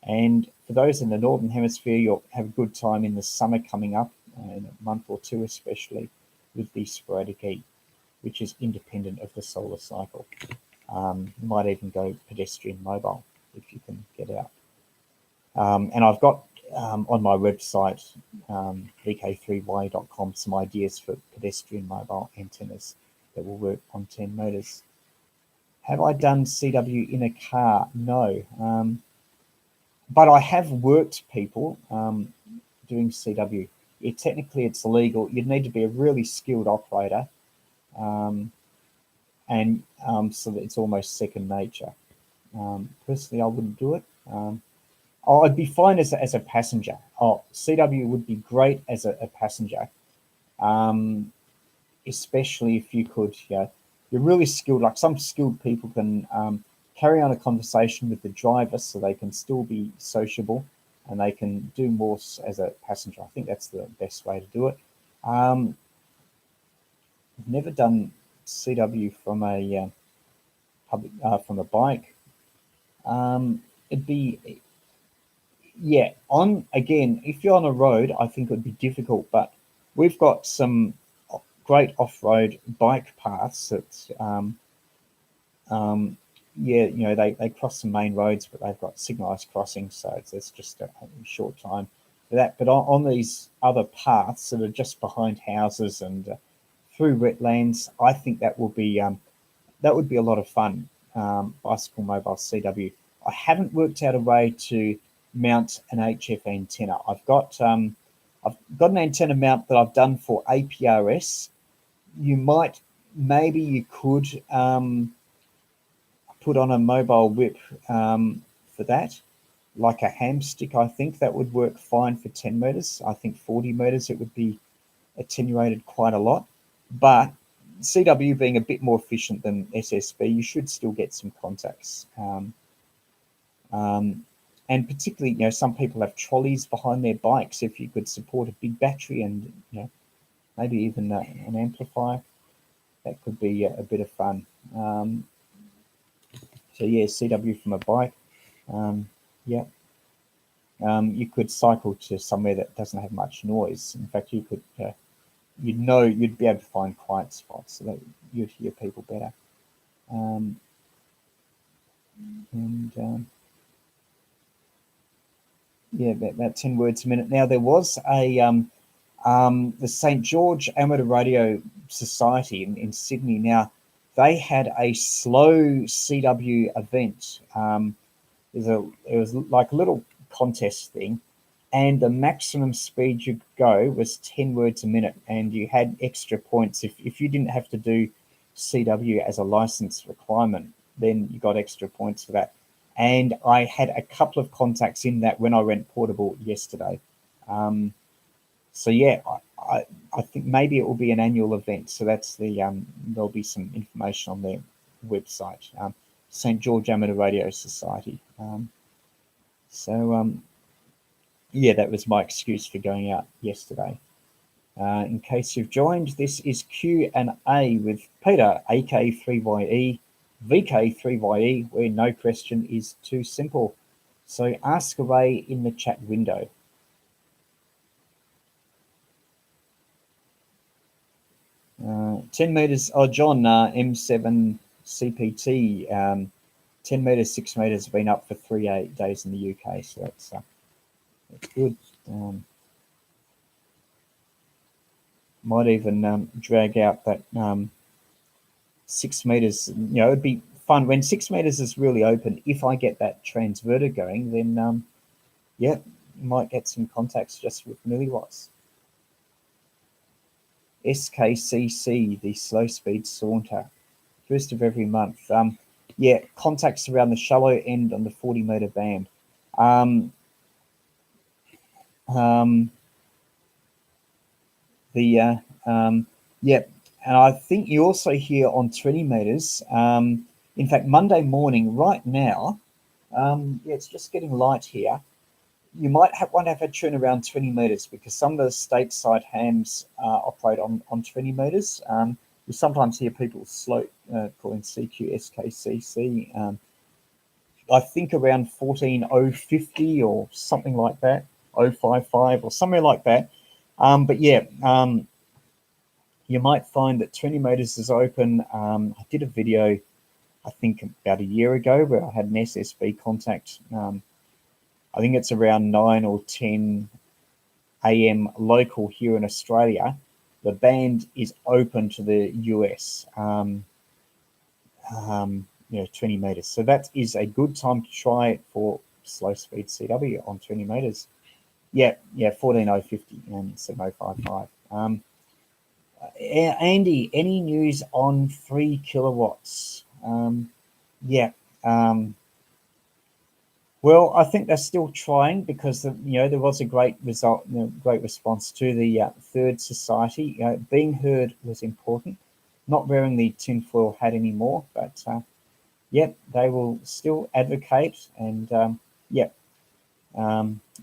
And for those in the Northern Hemisphere, you'll have a good time in the summer coming up, in a month or two especially, with the sporadic heat, which is independent of the solar cycle. You might even go pedestrian mobile if you can get out. And I've got on my website, VK3YE.com, some ideas for pedestrian mobile antennas that will work on 10 meters. Have I done CW in a car? No. But I have worked people doing CW. Yeah, technically, it's illegal. You'd need to be a really skilled operator, and so that it's almost second nature. Personally, I wouldn't do it. I'd be fine as a passenger. CW would be great as a passenger, especially if you could, you're really skilled. Like some skilled people can carry on a conversation with the driver so they can still be sociable and they can do more as a passenger. I think that's the best way to do it. I've never done CW from a bike. It'd be, yeah, again, if you're on a road, I think it would be difficult, but we've got some great off-road bike paths that yeah, they cross some main roads, but they've got signalized crossings, so it's just a short time for that. But on these other paths that are just behind houses and through wetlands, I think that would be a lot of fun. Bicycle mobile CW. I haven't worked out a way to mount an HF antenna. I've got an antenna mount that I've done for APRS. Maybe you could put on a mobile whip for that. like a ham stick, I think that would work fine for 10 meters. I think 40 meters it would be attenuated quite a lot, but CW being a bit more efficient than SSB, you should still get some contacts. And particularly, you know, some people have trolleys behind their bikes. If you could support a big battery and, you know, maybe even an amplifier, that could be a bit of fun. So yeah, CW from a bike. Yeah. You could cycle to somewhere that doesn't have much noise. In fact, you could, you'd be able to find quiet spots so that you'd hear people better. Yeah, about 10 words a minute. Now, there was the St. George Amateur Radio Society in Sydney. Now, they had a slow CW event. It was like a little contest thing, and the maximum speed you could go was 10 words a minute, and you had extra points. If you didn't have to do CW as a license requirement, then you got extra points for that. And I had a couple of contacts in that when I went portable yesterday. So yeah, I think maybe it will be an annual event. So that's the there'll be some information on their website, St. George Amateur Radio Society. Yeah, that was my excuse for going out yesterday. In case you've joined, this is Q&A with Peter AK3YE VK3YE, where no question is too simple. So ask away in the chat window. Uh, 10 meters, oh John, M7 CPT, 10 meters, 6 meters have been up for 3 days in the UK, so that's good. Might even drag out that 6 meters. You know, it'd be fun when 6 meters is really open. If I get that transverter going, then yeah, might get some contacts just with milliwatts. SKCC, the slow speed saunter, first of every month. Yeah, contacts around the shallow end on the 40 meter band. Yeah, and I think you also hear on 20 meters. In fact, Monday morning, right now, yeah, it's just getting light here. You might want to have a tune around 20 meters because some of the stateside hams operate on 20 meters. You sometimes hear people calling CQSKCC. I think around 14050 or something like that, 055 or somewhere like that. But yeah, you might find that 20 meters is open. I did a video, I think about a year ago, where I had an SSB contact. I think it's around 9 or 10 a.m. local here in Australia. The band is open to the US, 20 meters. So that is a good time to try it for slow speed CW on 20 meters. Yeah, 14050 and 7055. Andy, any news on 3 kilowatts? Yeah. Well, I think they're still trying because there was a great result, great response to the third society. Being heard was important. Not wearing the tinfoil hat anymore, but yeah, they will still advocate. And yeah,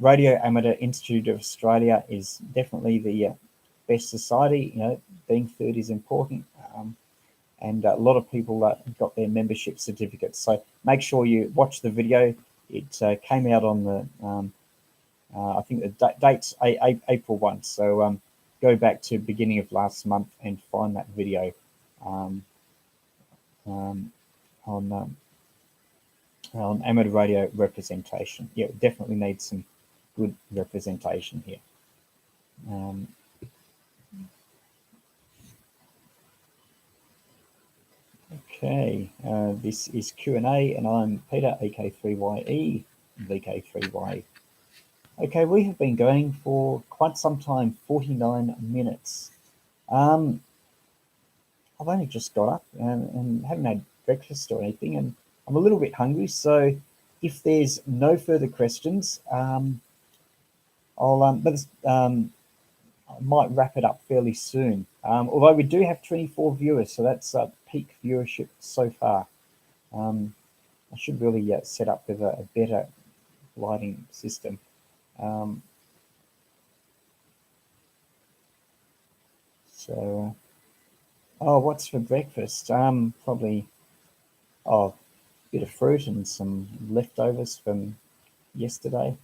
Radio Amateur Institute of Australia is definitely the best society. Being third is important. And a lot of people got their membership certificates. So make sure you watch the video. It came out on the, I think the date's April 1. So go back to beginning of last month and find that video on amateur radio representation. Yeah, definitely need some good representation here. Okay, this is Q&A, and I'm Peter AK3YE VK3YE. Okay, we have been going for quite some time, 49 minutes. I've only just got up and haven't had breakfast or anything, and I'm a little bit hungry, so if there's no further questions, I might wrap it up fairly soon. Although we do have 24 viewers, so that's peak viewership so far. I should really set up with a better lighting system. Oh, what's for breakfast? Probably a bit of fruit and some leftovers from yesterday.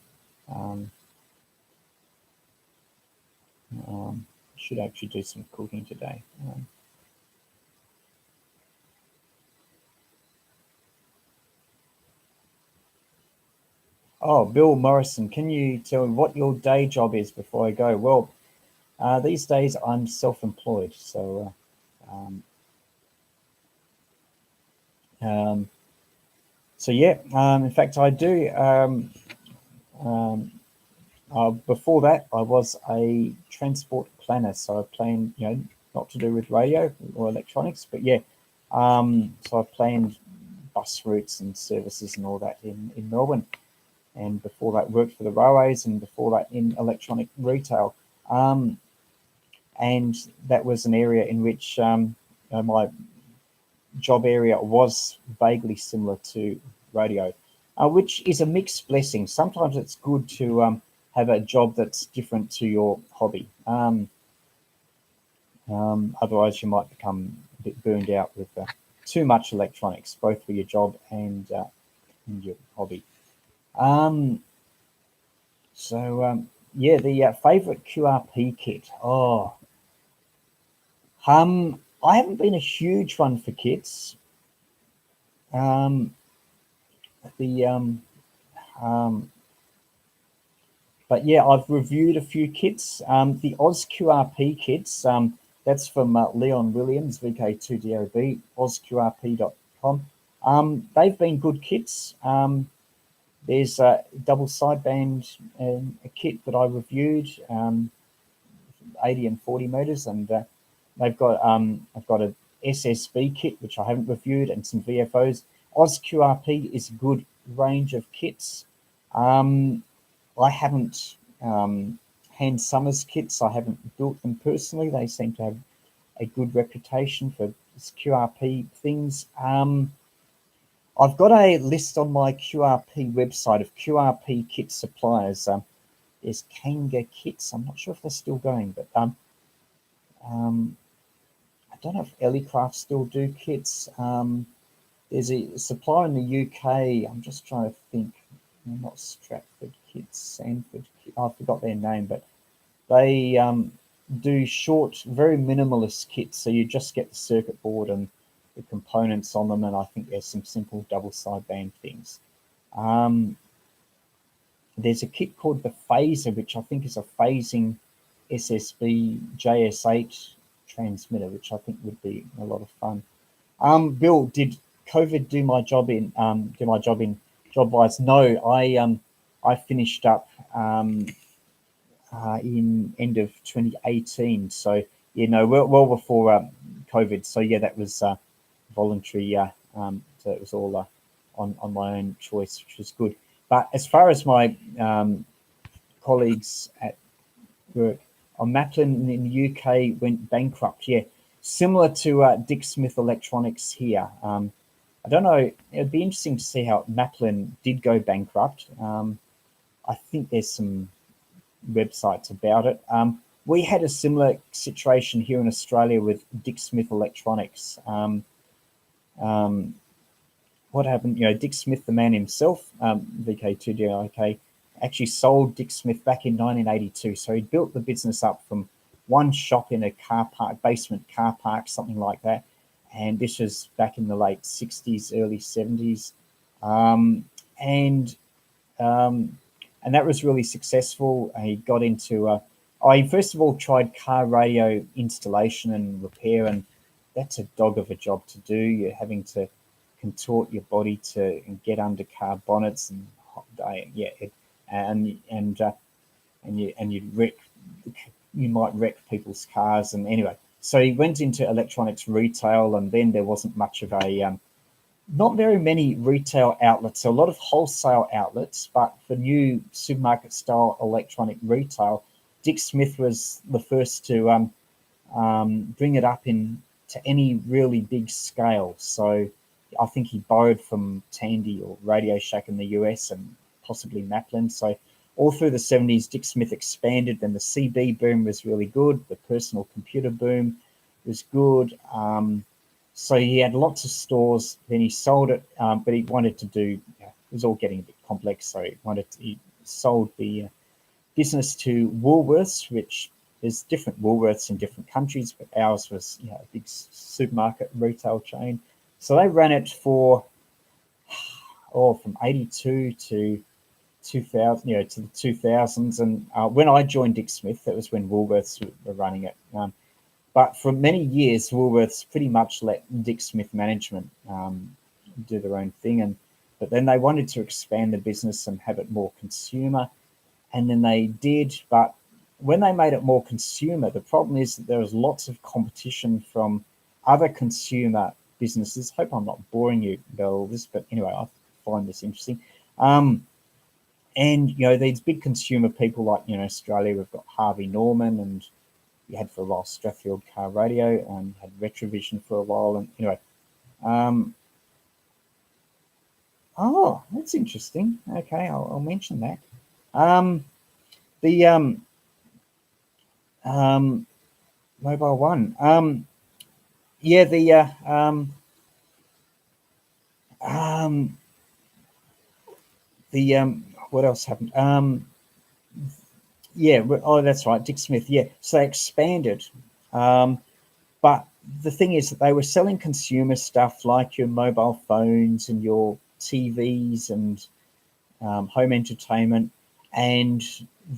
Should actually do some cooking today. Oh, Bill Morrison, can you tell me what your day job is before I go? Well, these days I'm self-employed, so yeah. In fact, I do. Before that, I was a transport planner, so I planned, not to do with radio or electronics, but yeah. So I planned bus routes and services and all that in Melbourne. And before that, worked for the railways, and before that, in electronic retail. And that was an area in which my job area was vaguely similar to radio, which is a mixed blessing. Sometimes it's good to have a job that's different to your hobby. Otherwise, you might become a bit burned out with too much electronics, both for your job and your hobby. Yeah, the favorite QRP kit. Oh, I haven't been a huge one for kits. But yeah, I've reviewed a few kits. The Oz QRP kits. That's from Leon Williams, VK3YE, ozqrp.com. They've been good kits. There's a double sideband a kit that I reviewed, 80 and 40 meters, and I've got a SSB kit which I haven't reviewed, and some VFOs. Oz QRP is a good range of kits. I haven't Hand Summers kits. I haven't built them personally. They seem to have a good reputation for QRP things. I've got a list on my QRP website of QRP kit suppliers. There's Kanga Kits. I'm not sure if they're still going, but I don't know if Ellicraft still do kits. There's a supplier in the UK. I'm just trying to think. Not Stratford Kits, Sanford Kits. I forgot their name, but they do short, very minimalist kits. So you just get the circuit board and the components on them, and I think there's some simple double sideband things. There's a kit called the Phaser, which I think is a phasing SSB JS8 transmitter, which I think would be a lot of fun. Bill, did COVID do my job in job-wise? No, I finished up in end of 2018. So well before COVID. So yeah, that was voluntary. So it was all on my own choice, which was good. But as far as my colleagues at work, Maplin in the UK went bankrupt. Yeah, similar to Dick Smith Electronics here. I don't know. It'd be interesting to see how Maplin did go bankrupt. I think there's some websites about it. We had a similar situation here in Australia with Dick Smith Electronics. What happened? Dick Smith, the man himself, VK3YE, actually sold Dick Smith back in 1982. So he built the business up from one shop in a car park, basement car park, something like that. And this was back in the late 60s, early 70s. And that was really successful. He got into, he first of all tried car radio installation and repair, and that's a dog of a job to do. You're having to contort your body to get under car bonnets, and you might wreck people's cars. And anyway, so he went into electronics retail, and then there wasn't much of a not very many retail outlets, so a lot of wholesale outlets, but for new supermarket style electronic retail, Dick Smith was the first to bring it up in to any really big scale. So I think he borrowed from Tandy or Radio Shack in the US and possibly Maplin. So all through the 70s, Dick Smith expanded. Then the CB boom was really good. The personal computer boom was good. So he had lots of stores. Then he sold it, but he wanted to do. It was all getting a bit complex, so he sold the business to Woolworths, which there's different Woolworths in different countries, but ours was a big supermarket retail chain. So they ran it for from 82 to 2000, to the 2000s. And when I joined Dick Smith, that was when Woolworths were running it. But for many years, Woolworths pretty much let Dick Smith management do their own thing. But then they wanted to expand the business and have it more consumer. And then they did. But when they made it more consumer, the problem is that there was lots of competition from other consumer businesses. Hope I'm not boring you about all this, but anyway, I find this interesting. And, these big consumer people like, Australia, we've got Harvey Norman, and you had for a while Strathfield Car Radio, and had Retrovision for a while. And anyway, that's interesting. Okay, I'll mention that. The Mobile One. What else happened? That's right, Dick Smith. Yeah, so they expanded, but the thing is that they were selling consumer stuff like your mobile phones and your TVs and home entertainment. And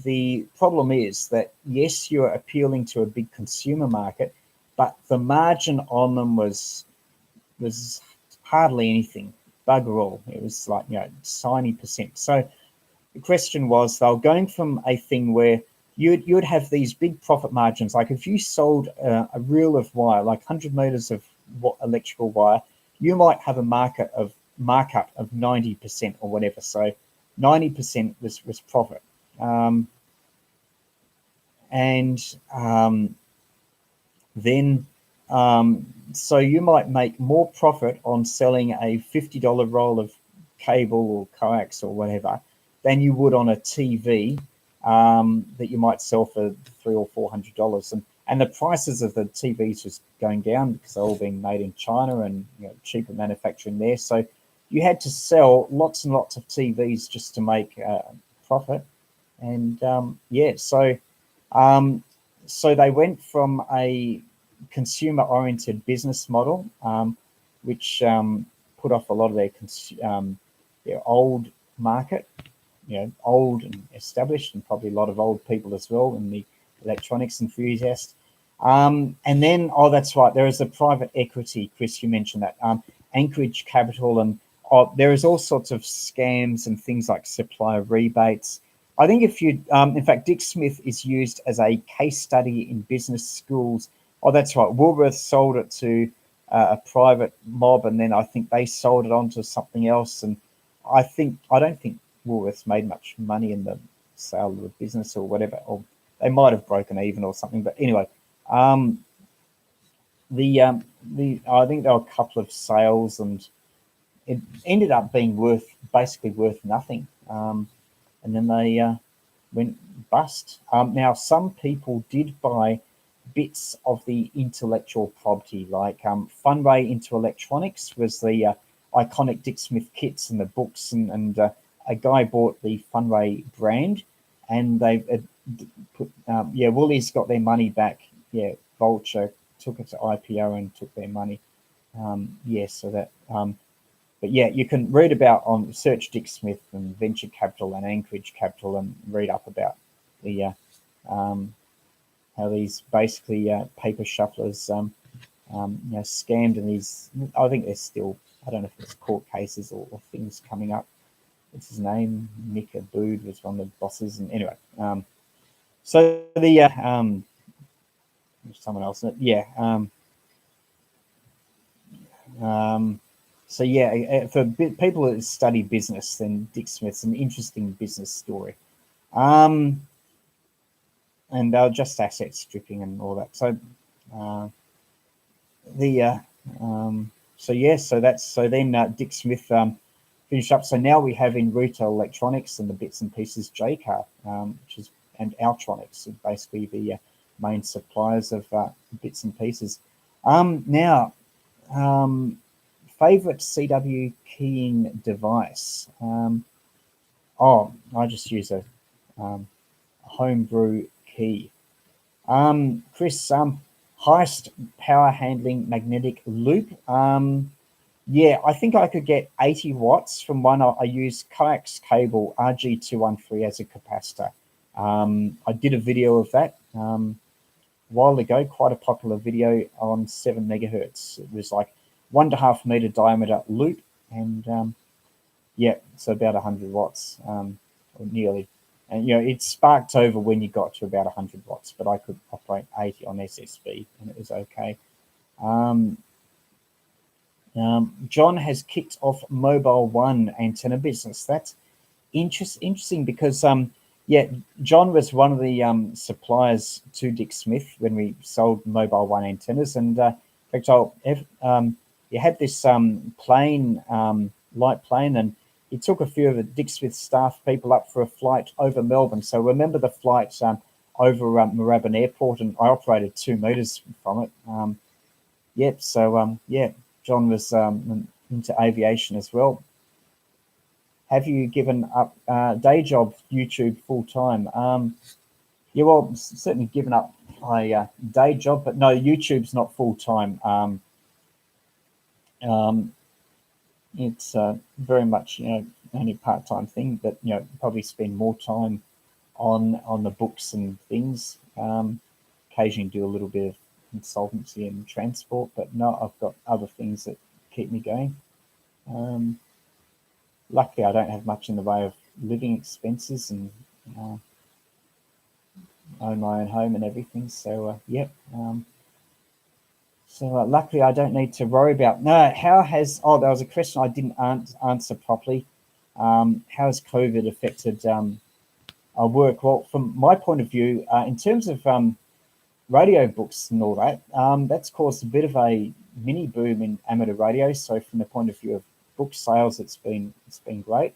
the problem is that, yes, you're appealing to a big consumer market, but the margin on them was hardly anything, bugger all. It was like, tiny percent. So the question was, they were going from a thing where you'd have these big profit margins. Like if you sold a reel of wire, like 100 meters of electrical wire, you might have a markup of 90% or whatever. So 90% was profit. So you might make more profit on selling a $50 roll of cable or coax or whatever than you would on a TV that you might sell for $300 or $400. And the prices of the TVs was going down because they're all being made in China and cheaper manufacturing there. So you had to sell lots and lots of TVs just to make profit. And so they went from a consumer-oriented business model, which put off a lot of their old market, old and established, and probably a lot of old people as well, and the electronics enthusiasts. And then, that's right, there is a private equity, Chris, you mentioned that, Anchorage Capital, and there is all sorts of scams and things like supplier rebates. I think in fact, Dick Smith is used as a case study in business schools. That's right. Woolworths sold it to a private mob, and then I think they sold it on to something else. And I don't think Woolworths made much money in the sale of the business or whatever, or they might have broken even or something. But anyway, I think there were a couple of sales, and it ended up being basically worth nothing. And then they went bust. Now, some people did buy bits of the intellectual property, like Funway into Electronics was the iconic Dick Smith kits and the books, and a guy bought the Funway brand, and they put Woolies got their money back. Yeah, Vulture took it to IPO and took their money. So that. But yeah, you can read about search Dick Smith and venture capital and Anchorage Capital and read up about the how these basically paper shufflers scammed, and these, I think there's still, I don't know if there's court cases or things coming up. What's his name? Mick Abood was one of the bosses, and anyway, so the someone else, So yeah, for people that study business, then Dick Smith's an interesting business story. And just asset stripping and all that. So then Dick Smith finished up. So now we have in retail electronics and the bits and pieces JCar, and Altronics, basically the main suppliers of bits and pieces. Now, favorite CW keying device. I just use a homebrew key. Chris, highest power handling magnetic loop. Yeah, I think I could get 80 watts from one. I use coax cable RG213 as a capacitor. I did a video of that a while ago, quite a popular video on 7 megahertz. It was like 1.5 meter diameter loop, and yeah, so about 100 watts, or nearly. And it sparked over when you got to about 100 watts, but I could operate 80 on SSB, and it was okay. John has kicked off Mobile One antenna business. That's interesting because yeah, John was one of the suppliers to Dick Smith when we sold Mobile One antennas, and in fact, you had this plane, light plane, and he took a few of the Dick Smith staff people up for a flight over Melbourne. So remember the flight over Moorabbin Airport, and I operated 2 meters from it. Yep. So yeah, John was into aviation as well. Have you given up day job YouTube full time? Yeah, well, certainly given up my day job, but no, YouTube's not full time. It's very much only a part time thing, but probably spend more time on the books and things. Occasionally do a little bit of consultancy and transport, but no, I've got other things that keep me going. Luckily, I don't have much in the way of living expenses, and own my own home and everything. So yep. So luckily, I don't need to worry about. No, how has? Oh, there was a question I didn't answer properly. How has COVID affected our work? Well, from my point of view, in terms of radio books and all that, that's caused a bit of a mini boom in amateur radio. So from the point of view of book sales, it's been great.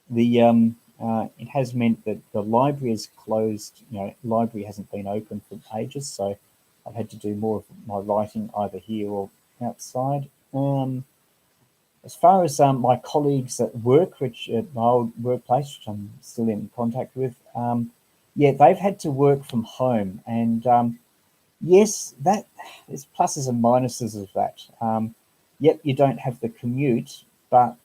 It has meant that the library is closed. Library hasn't been open for ages, so I've had to do more of my writing either here or outside. As far as my colleagues at work, which at my old workplace, which I'm still in contact with, yeah, they've had to work from home, and yes, that there's pluses and minuses of that. Yep, you don't have the commute, but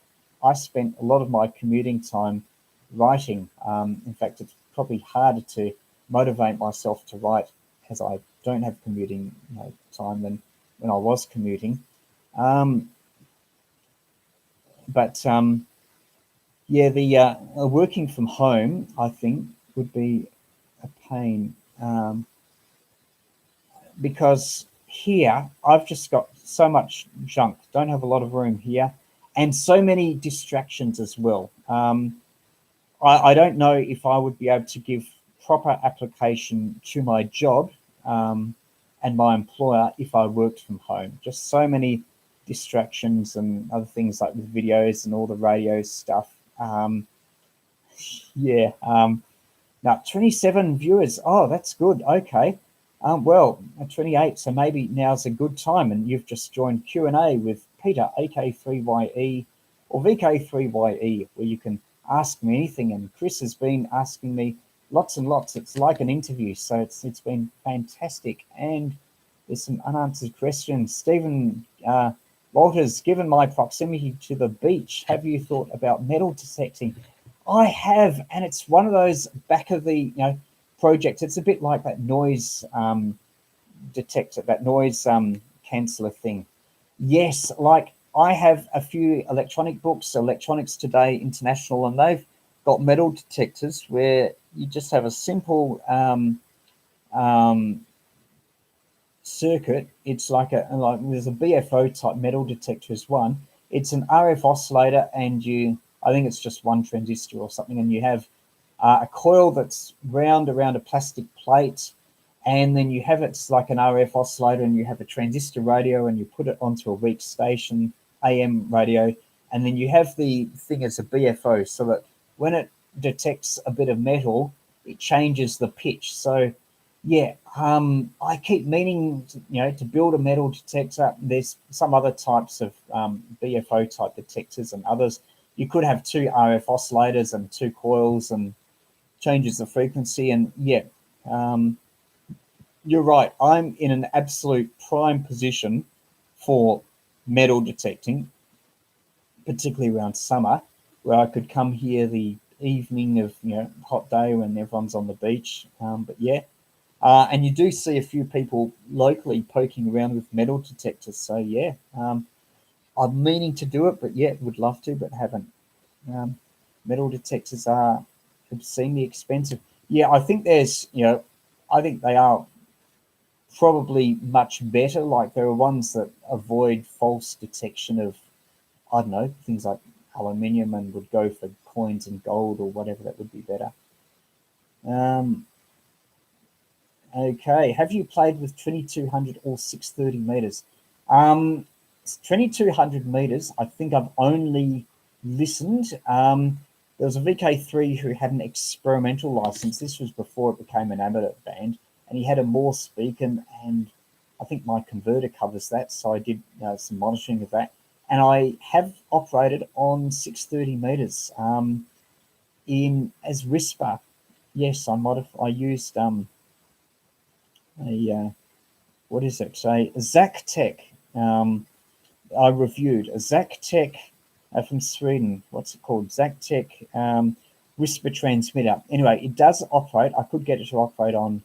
I spent a lot of my commuting time writing. In fact, it's probably harder to motivate myself to write as I don't have commuting time than when I was commuting. Yeah, the working from home, I think, would be a pain because here I've just got so much junk, don't have a lot of room here, and so many distractions as well. I don't know if I would be able to give proper application to my job and my employer if I worked from home. Just so many distractions and other things like with videos and all the radio stuff. Yeah. Now 27 viewers. Oh, that's good. Okay. Well, 28. So maybe now's a good time. And you've just joined Q&A with Peter AK3YE or VK3YE, where you can ask me anything. And Chris has been asking me lots and lots. It's like an interview. So it's been fantastic. And there's some unanswered questions. Stephen Walters, given my proximity to the beach, have you thought about metal detecting? I have, and it's one of those back of the projects. It's a bit like that noise detector, that noise canceller thing. Yes, like I have a few electronic books, Electronics Today International, and they've got metal detectors where you just have a simple circuit. It's like there's a BFO type metal detector is one. It's an RF oscillator, and I think it's just one transistor or something, and you have a coil that's round around a plastic plate, and then you have it's like an RF oscillator, and you have a transistor radio, and you put it onto a weak station AM radio, and then you have the thing as a BFO, so that when it detects a bit of metal, it changes the pitch. So yeah, I keep meaning to build a metal detector. There's some other types of BFO type detectors and others. You could have two RF oscillators and two coils and changes the frequency. And yeah, you're right. I'm in an absolute prime position for metal detecting, particularly around summer, where I could come here the evening of hot day when everyone's on the beach. But yeah, and you do see a few people locally poking around with metal detectors. So yeah, I'm meaning to do it, but yeah, would love to, but haven't. Metal detectors are obscenely expensive. Yeah, I think I think they are probably much better. Like there are ones that avoid false detection of, I don't know, things like aluminium and would go for coins and gold or whatever. That would be better. Okay, have you played with 2200 or 630 meters? 2200 meters, I think I've only listened. There was a VK3 who had an experimental license. This was before it became an amateur band, and he had a Morse speaker, and I think my converter covers that, so I did some monitoring of that. And I have operated on 630 meters in as whisper. Yes, I used what is it? A Zactec. I reviewed a Zactec from Sweden. What's it called? Zactec whisper transmitter. Anyway, it does operate. I could get it to operate on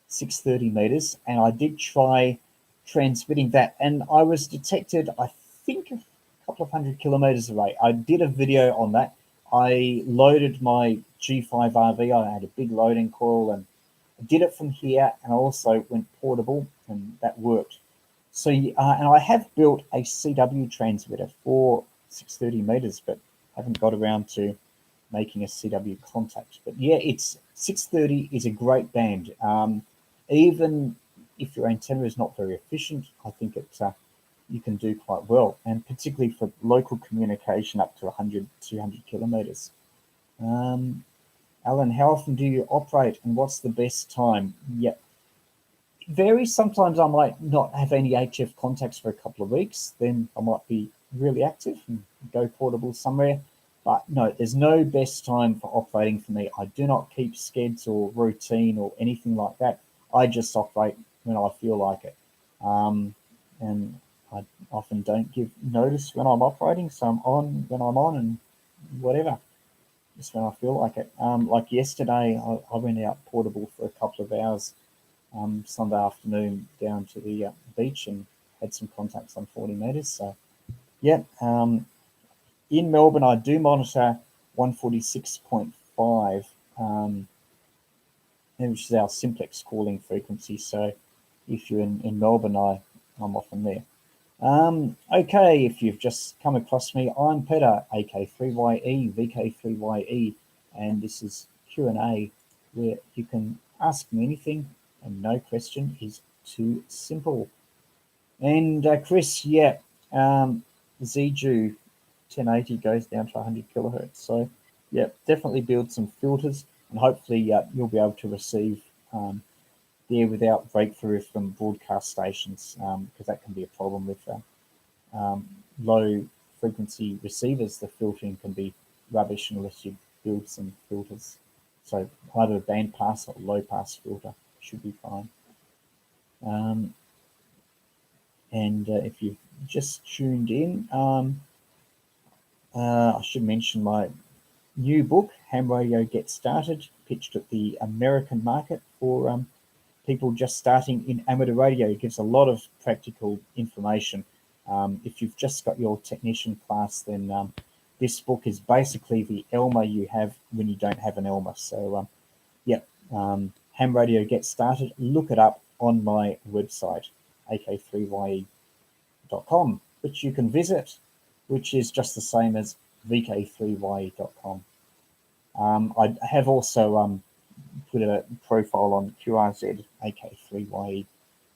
630 meters, and I did try transmitting that, and I was detected, I think, a couple of 100 kilometers away. I did a video on that. I loaded my G5RV. I had a big loading coil, and I did it from here, and I also went portable, and that worked. So, and I have built a CW transmitter for 630 meters, but haven't got around to making a CW contact. But yeah, 630 is a great band. Even if your antenna is not very efficient, I think you can do quite well, and particularly for local communication up to 100, 200 kilometers. Alan, how often do you operate, and what's the best time? Yeah, it varies. Sometimes I might not have any HF contacts for a couple of weeks. Then I might be really active and go portable somewhere. But no, there's no best time for operating for me. I do not keep skeds or routine or anything like that. I just operate when I feel like it. And I often don't give notice when I'm operating, so I'm on when I'm on and whatever, just when I feel like it. Like yesterday, I went out portable for a couple of hours Sunday afternoon down to the beach and had some contacts on 40 meters. So, yeah. In Melbourne, I do monitor 146.5, which is our simplex calling frequency. So if you're in Melbourne, I'm often there. Okay, if you've just come across me, I'm Peter, AK3YE, VK3YE, and this is Q&A, where you can ask me anything, and no question is too simple. And Chris, yeah, ZJU 1080 goes down to 100 kilohertz. So yeah, definitely build some filters, and hopefully you'll be able to receive there without breakthrough from broadcast stations, because that can be a problem with low frequency receivers. The filtering can be rubbish unless you build some filters. So either a band pass or low pass filter should be fine. And if you've just tuned in, I should mention my new book, Ham Radio Get Started, pitched at the American market for people just starting in amateur radio. It gives a lot of practical information. If you've just got your technician class, then this book is basically the Elmer you have when you don't have an Elmer. So yeah, Ham Radio Get Started, look it up on my website. AK3YE.com, which you can visit, which is just the same as VK3YE.com. I have also put a profile on QRZ AK3YE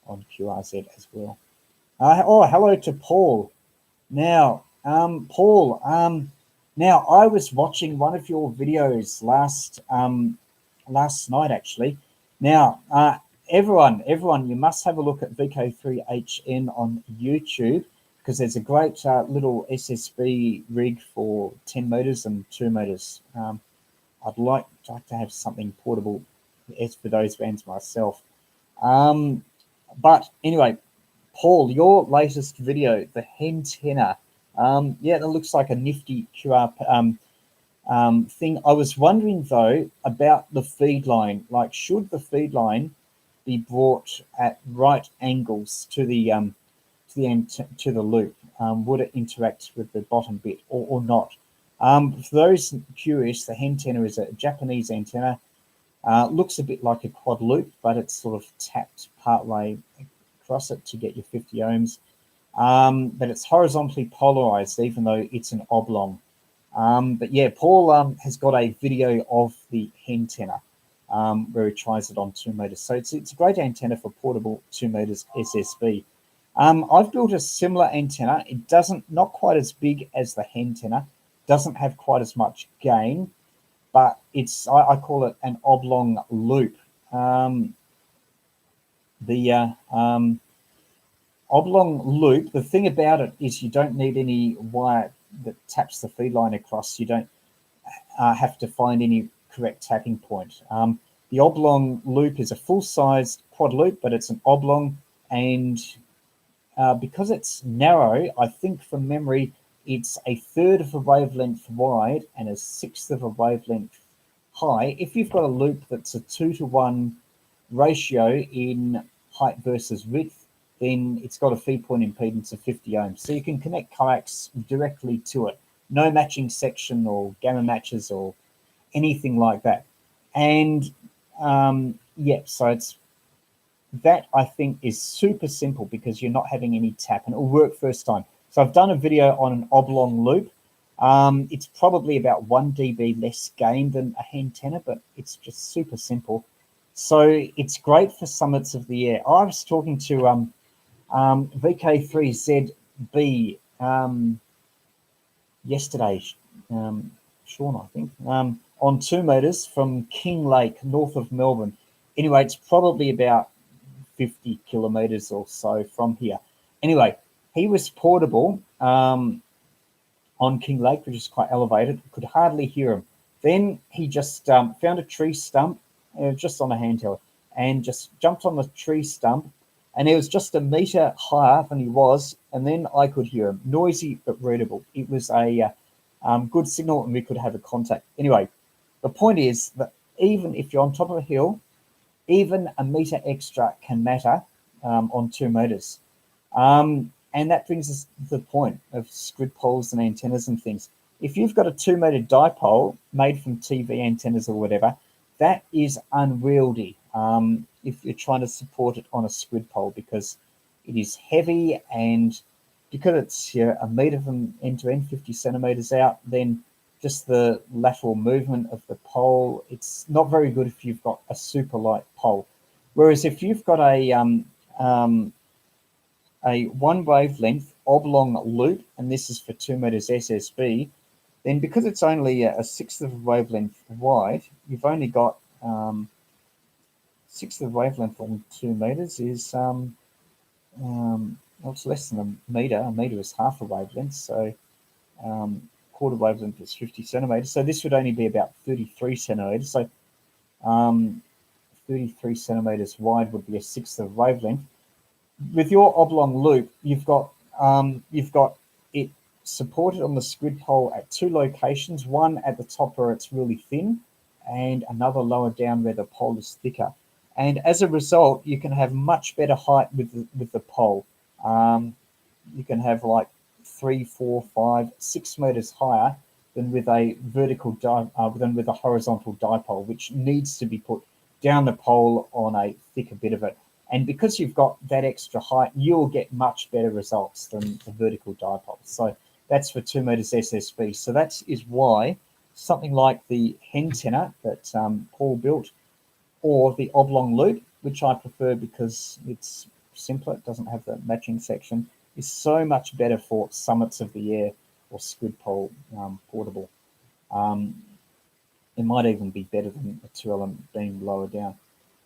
on QRZ as well. Oh, hello to Paul. Now, Paul, now I was watching one of your videos last night actually. Now, everyone, you must have a look at VK3HN on YouTube, because there's a great little SSB rig for 10 motors and 2 motors. I'd like to have something portable for those bands myself. But anyway, Paul, your latest video, the hen tenor, yeah, that looks like a nifty QRP thing. I was wondering though about the feed line. Like, should the feed line be brought at right angles to the loop? Would it interact with the bottom bit or not? For those curious, the hen tenor is a Japanese antenna. Looks a bit like a quad loop, but it's sort of tapped partway across it to get your 50 ohms. But it's horizontally polarized, even though it's an oblong. But yeah, Paul has got a video of the hen tenor where he tries it on 2 motors. So it's a great antenna for portable 2 motors SSB. I've built a similar antenna. It not quite as big as the hen tenor, doesn't have quite as much gain, but I call it an oblong loop. Oblong loop, the thing about it is you don't need any wire that taps the feed line across. You don't have to find any correct tapping point. The oblong loop is a full-sized quad loop, but it's an oblong, and because it's narrow, I think from memory, it's a third of a wavelength wide and a sixth of a wavelength high. If you've got a loop that's a 2-to-1 ratio in height versus width, then it's got a feed point impedance of 50 ohms. So you can connect coax directly to it. No matching section or gamma matches or anything like that. And yeah, so that I think is super simple because you're not having any tap, and it'll work first time. So I've done a video on an oblong loop. It's probably about 1 dB less gain than a hen tenor, but it's just super simple. So it's great for summits of the air. I was talking to VK3ZB yesterday, Sean, I think, on 2 motors from King Lake, north of Melbourne. Anyway, it's probably about 50 kilometers or so from here. Anyway, he was portable on King Lake, which is quite elevated. Could hardly hear him. Then he just found a tree stump, just on a handheld, and just jumped on the tree stump, and he was just a meter higher than he was, and then I could hear him. Noisy but readable. It was a good signal, and we could have a contact. Anyway, the point is that even if you're on top of a hill, even a meter extra can matter on 2 motors. And that brings us to the point of squid poles and antennas and things. If you've got a 2-motor dipole made from TV antennas or whatever, that is unwieldy if you're trying to support it on a squid pole, because it is heavy, and because it's a meter from end to end, 50 centimeters out, then just the lateral movement of the pole, it's not very good if you've got a super light pole. Whereas if you've got a 1 wavelength oblong loop, and this is for 2 motors SSB, then because it's only a sixth of a wavelength wide, you've only got sixth of a wavelength on 2 meters is it's less than a meter. A meter is half a wavelength, so quarter wavelength is 50 centimeters. So this would only be about 33 centimeters. So 33 centimeters wide would be a sixth of a wavelength. With your oblong loop, you've got it supported on the squid pole at 2 locations, one at the top where it's really thin, and another lower down where the pole is thicker. And as a result, you can have much better height with the pole. You can have like 3, 4, 5, 6 meters higher than with a with a horizontal dipole, which needs to be put down the pole on a thicker bit of it. And because you've got that extra height, you'll get much better results than the vertical dipole. So that's for 2 meters SSB. So that is why something like the hen tenor that Paul built, or the oblong loop, which I prefer because it's simpler, it doesn't have the matching section, is so much better for summits of the air or squid pole portable. It might even be better than a 2-element beam lower down.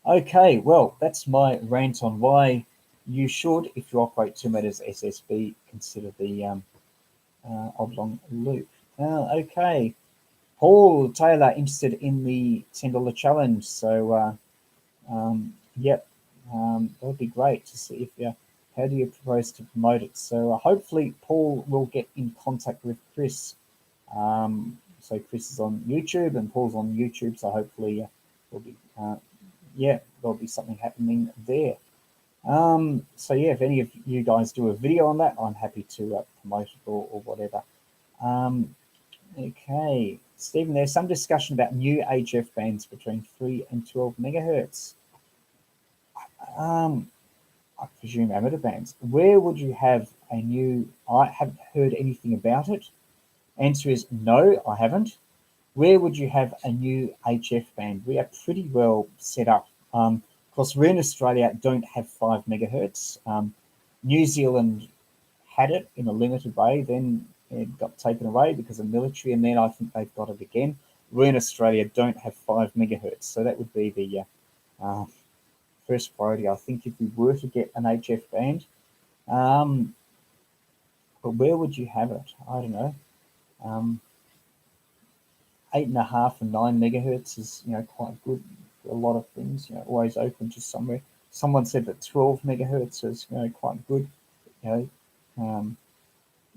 Okay, well, that's my rant on why you should, if you operate 2 meters SSB, consider the oblong loop. Okay, Paul Taylor interested in the $10 challenge. So, yep, that would be great to see if you. How do you propose to promote it? So hopefully Paul will get in contact with Chris. So Chris is on YouTube and Paul's on YouTube. So hopefully there'll be, there'll be something happening there. So yeah, if any of you guys do a video on that, I'm happy to promote it or whatever. Okay, Stephen, there's some discussion about new HF bands between 3 and 12 megahertz. I presume amateur bands. Where would you have a new? I haven't heard anything about it. Answer is no, I haven't. Where would you have a new HF band? We are pretty well set up. Of course, we in Australia don't have 5 megahertz. New Zealand had it in a limited way, then it got taken away because of military, and then I think they've got it again. We in Australia don't have 5 megahertz, so that would be the first priority, I think, if we were to get an HF band. But where would you have it? I don't know. 8.5 and 9 megahertz is, quite good for a lot of things. Always open to somewhere. Someone said that 12 megahertz is, quite good.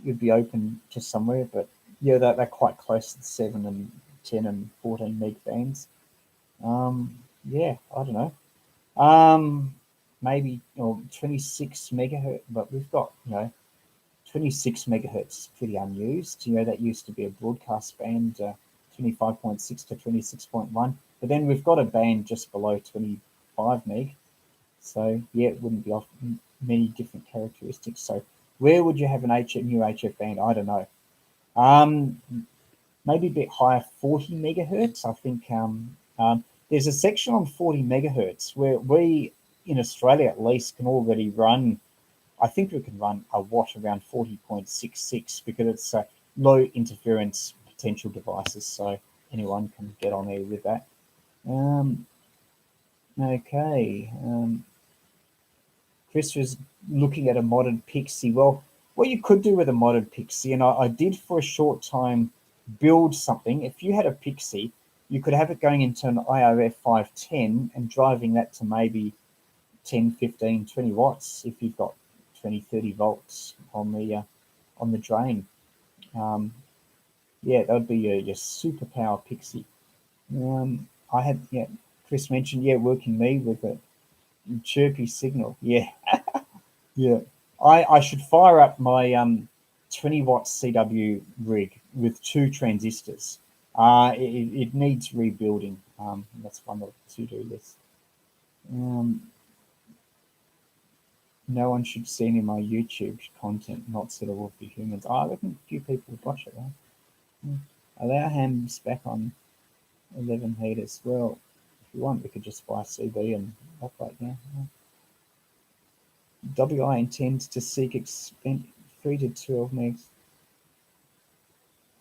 You'd be open to somewhere, but yeah, they're quite close to the 7 and 10 and 14 meg bands. Yeah, I don't know. Maybe 26 megahertz, but we've got 26 megahertz is pretty unused. That used to be a broadcast band, 25.6 to 26.1, but then we've got a band just below 25 meg, so yeah, it wouldn't be off many different characteristics. So where would you have an new HF band? I don't know. Maybe a bit higher, 40 megahertz. I think there's a section on 40 megahertz where we, in Australia at least, can already run. I think we can run a watt around 40.66 because it's low interference potential devices, so anyone can get on there with that. Okay. Chris was looking at a modded Pixie. Well, what you could do with a modded Pixie, and I did for a short time build something. If you had a Pixie, you could have it going into an IRF 510 and driving that to maybe 10, 15, 20 watts if you've got 20, 30 volts on the drain. Yeah, that would be your superpower Pixie. I had, Chris mentioned, working me with a chirpy signal. Yeah, yeah. I should fire up my 20 watt CW rig with 2 transistors. It needs rebuilding. That's one of the to-do lists. No one should see any of my YouTube content not suitable for humans. I reckon a few people would watch it, right? Allow hams back on 11 heaters. Well, if you want, we could just buy CB and operate now. WI intends to seek 3 to 12 megs,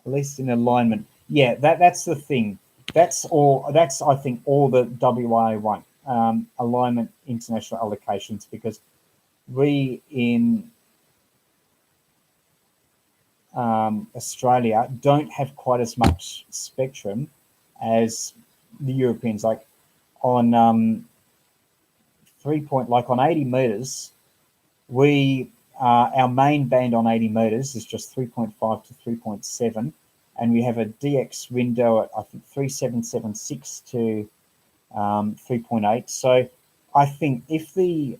at least in alignment. Yeah, that's the thing. That's all. That's, I think, all the WI want. Alignment international allocations, because we in Australia don't have quite as much spectrum as the Europeans. Like on on 80 meters, we our main band on 80 meters is just 3.5 to 3.7, and we have a DX window at, I think, 3776 to 3.8. So I think if the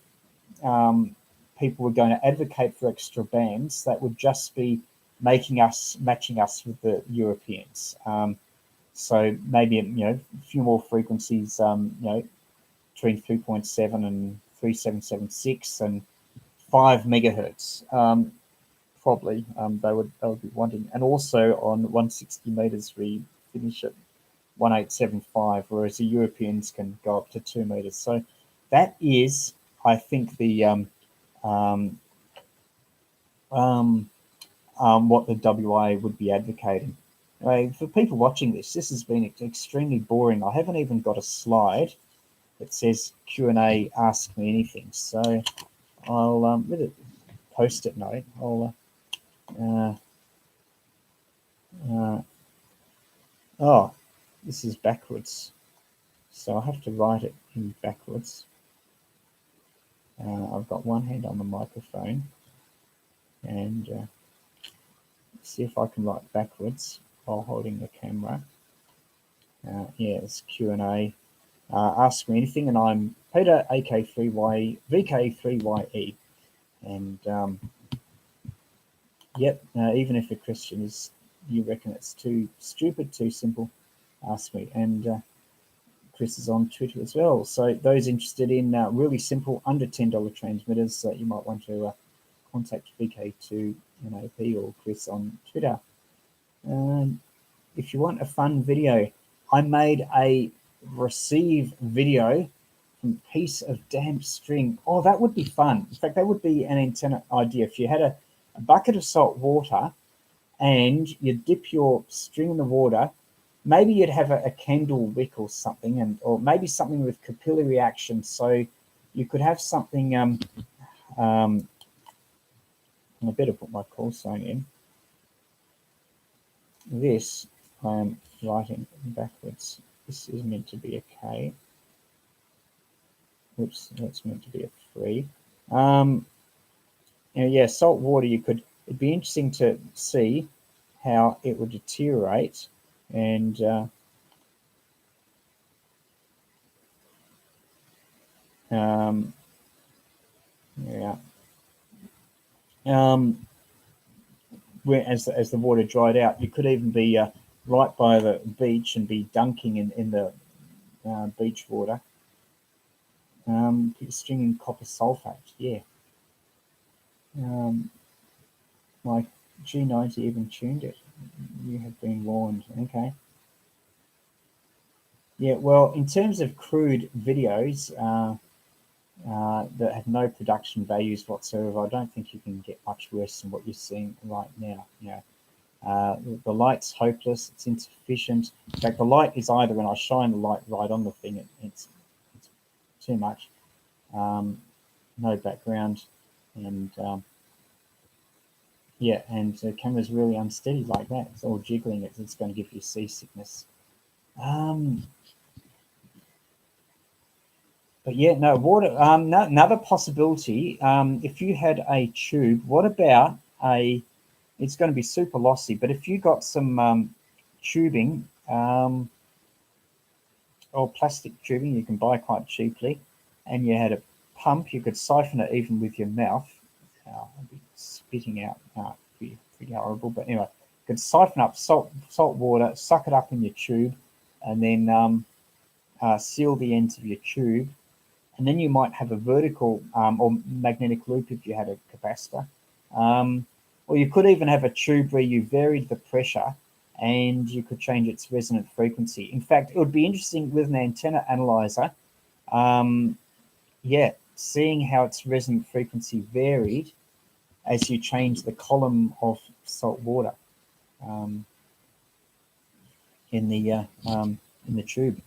people were going to advocate for extra bands, that would just be matching us with the Europeans. So maybe a few more frequencies, between 3.7 and 3776 and 5 megahertz. Probably they would be wanting, and also on 160 meters we finish at 1875, whereas the Europeans can go up to 2 meters. So that is, I think, the what the WA would be advocating. For people watching this, this has been extremely boring. I haven't even got a slide that says Q&A, ask me anything. So I'll, with a post-it note, I'll, oh, this is backwards. So I have to write it in backwards. I've got one hand on the microphone, and see if I can write backwards while holding the camera. Yeah, it's Q&A. Ask me anything, and I'm Peter AK3YE, VK3YE, and yep. Even if a question is, you reckon it's too stupid, too simple, ask me. And Chris is on Twitter as well. So those interested in really simple under $10 transmitters, you might want to contact VK2NAP or Chris on Twitter. If you want a fun video, I made a receive video from piece of damp string. Oh, that would be fun. In fact, that would be an antenna idea. If you had a bucket of salt water and you dip your string in the water, maybe you'd have a candle wick or something, and or maybe something with capillary action. So you could have something. I better put my call sign in. This I'm writing backwards. This is meant to be a K. Oops, that's meant to be a 3. Yeah, salt water. It'd be interesting to see how it would deteriorate, and yeah. As the water dried out, you could even be right by the beach and be dunking in the beach water. Stringing copper sulfate, yeah. My G90 even tuned it. You have been warned. Okay. Yeah, well, in terms of crude videos that have no production values whatsoever, I don't think you can get much worse than what you're seeing right now. The light's hopeless, it's insufficient. In fact, the light is either, when I shine the light right on the thing, it's too much. No background, and yeah, and the camera's really unsteady like that. It's all jiggling. It's going to give you seasickness. But yeah, no water. Another possibility. If you had a tube, what about a? It's going to be super lossy. But if you got some tubing, or plastic tubing, you can buy quite cheaply, and you had a pump, you could siphon it even with your mouth. I'd be spitting out. Pretty horrible. But anyway, you could siphon up salt water, suck it up in your tube, and then seal the ends of your tube. And then you might have a vertical or magnetic loop if you had a capacitor. Or you could even have a tube where you varied the pressure and you could change its resonant frequency. In fact, it would be interesting with an antenna analyzer, seeing how its resonant frequency varied as you change the column of salt water in the tube.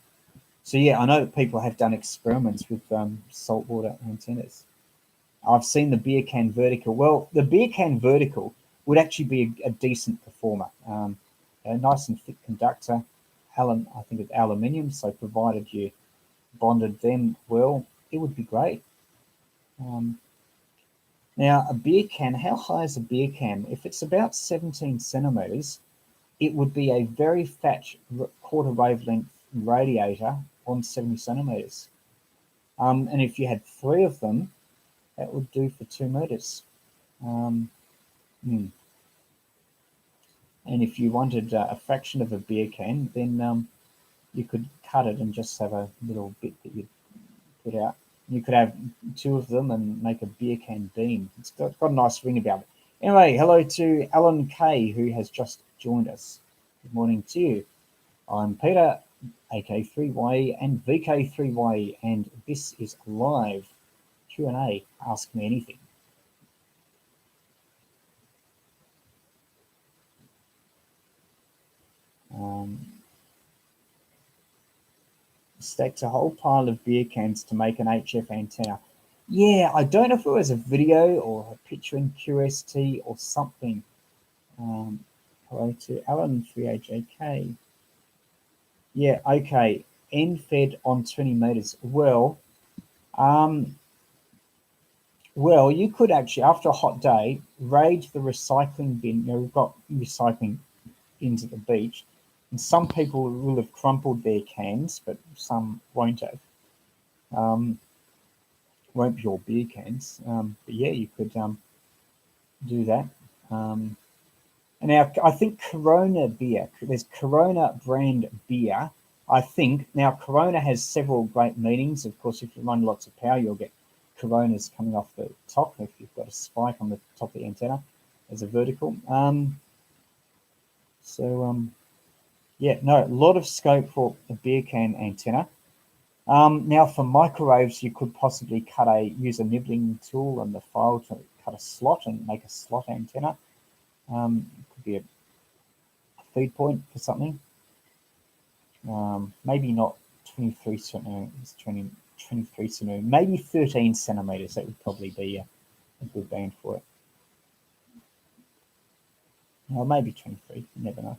So yeah, I know that people have done experiments with saltwater antennas. I've seen the beer can vertical. Well, the beer can vertical would actually be a decent performer. A nice and thick conductor, I think it's aluminium, so provided you bonded them well, it would be great. Now, a beer can, how high is a beer can? If it's about 17 centimeters, it would be a very fat quarter wavelength radiator on 70 centimeters. And if you had 3 of them, that would do for 2 meters. And if you wanted a fraction of a beer can, then you could cut it and just have a little bit that you'd put out. You could have two of them and make a beer can beam. It's got a nice ring about it. Anyway, hello to Alan K, who has just joined us. Good morning to you. I'm Peter AK3YE and VK3YE, and this is live Q&A. Ask me anything. Stacked a whole pile of beer cans to make an HF antenna. Yeah, I don't know if it was a video or a picture in QST or something. Hello to Alan 3HAK. Yeah, okay. End fed on 20 meters. Well, you could actually, after a hot day, raid the recycling bin. You know, we've got recycling bins at the beach, and some people will have crumpled their cans, but some won't have. Won't be all beer cans. But yeah, you could do that. And now I think Corona beer, there's Corona brand beer. I think now Corona has several great meanings. Of course, if you run lots of power, you'll get Coronas coming off the top if you've got a spike on the top of the antenna as a vertical. Yeah, no, a lot of scope for a beer can antenna. Now for microwaves, you could possibly use a nibbling tool and the file to cut a slot and make a slot antenna. It could be a feed point for something. Maybe not 23 centimeters, 23 centimeters, maybe 13 centimeters. That would probably be a good band for it. Or maybe 23, you never know.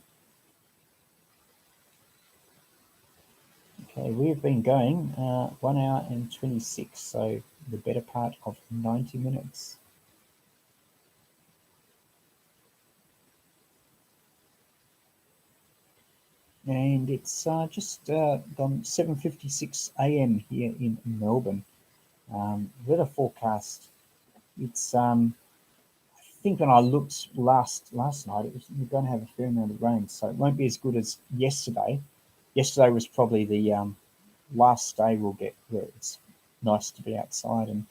Okay, we've been going 1 hour and 26, so the better part of 90 minutes. And it's just gone 7:56 a.m. here in Melbourne. Weather forecast. It's I think when I looked last night, we're going to have a fair amount of rain, so it won't be as good as yesterday. Yesterday was probably the last day we'll get where it's nice to be outside, and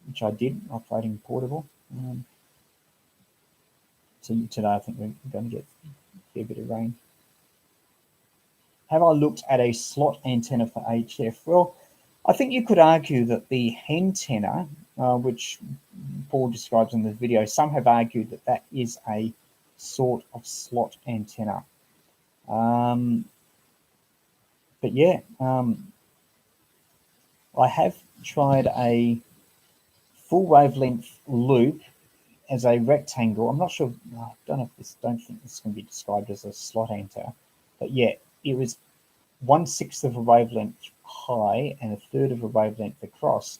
which I did operating portable. So today I think we're going to get a fair bit of rain. Have I looked at a slot antenna for HF? Well, I think you could argue that the hentenna, which Paul describes in the video, some have argued that that is a sort of slot antenna. But yeah, I have tried a full wavelength loop as a rectangle. I'm not sure, I don't think this can be described as a slot antenna, but yeah, it was 1/6 of a wavelength high and 1/3 of a wavelength across.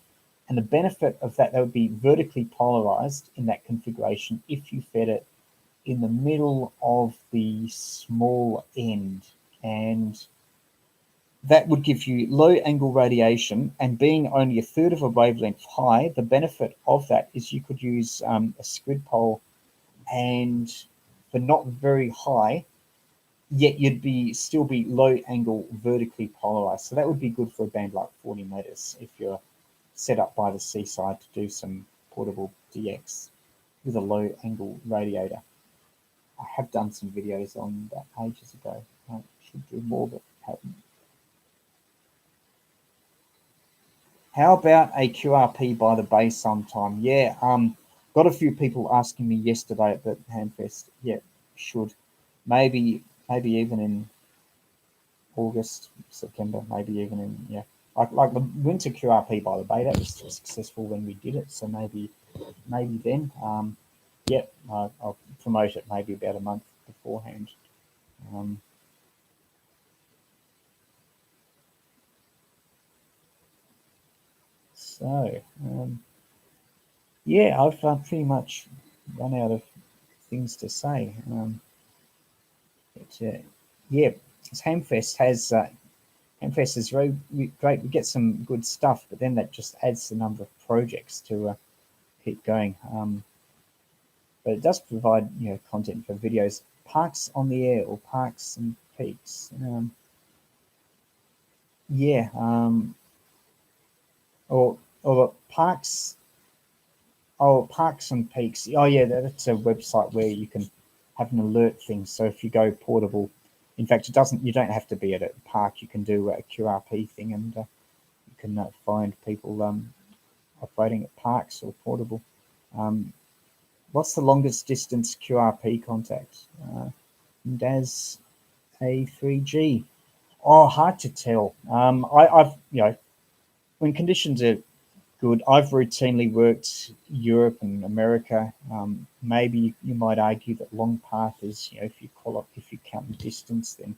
And the benefit of that would be vertically polarized in that configuration if you fed it in the middle of the small end. And that would give you low angle radiation, and being only 1/3 of a wavelength high, the benefit of that is you could use a squid pole and for not very high, yet you'd still be low angle vertically polarized. So that would be good for a band like 40 meters if you're set up by the seaside to do some portable DX with a low angle radiator. I have done some videos on that ages ago. I should do more, but haven't. How about a QRP by the bay sometime? Yeah, got a few people asking me yesterday at the Handfest. Yeah, should. Maybe even in August, September, maybe even in, yeah. Like the winter QRP by the bay, that was successful when we did it. So maybe then, yeah, I'll promote it maybe about a month beforehand. Yeah, I've pretty much run out of things to say. Yeah, Hamfest is very great. We get some good stuff, but then that just adds the number of projects to keep going. But it does provide content for videos. Parks on the air or Parks and Peaks. Yeah. or Parks. Oh, Parks and Peaks. Oh yeah, that's a website where you can have an alert thing. So if you go portable, in fact, you don't have to be at a park. You can do a QRP thing, and you can find people operating at parks or portable. What's the longest distance QRP contact? DAS A3YE. Oh, hard to tell. I've when conditions are good, I've routinely worked Europe and America. Maybe you might argue that long path is, if you count the distance, then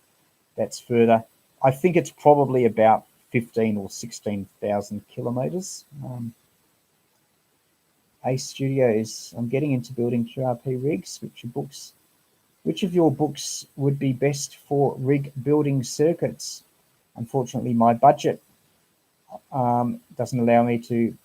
that's further. I think it's probably about 15 or 16,000 kilometers. Ace Studios. I'm getting into building QRP rigs. Which of your books would be best for rig building circuits? Unfortunately, my budget doesn't allow me to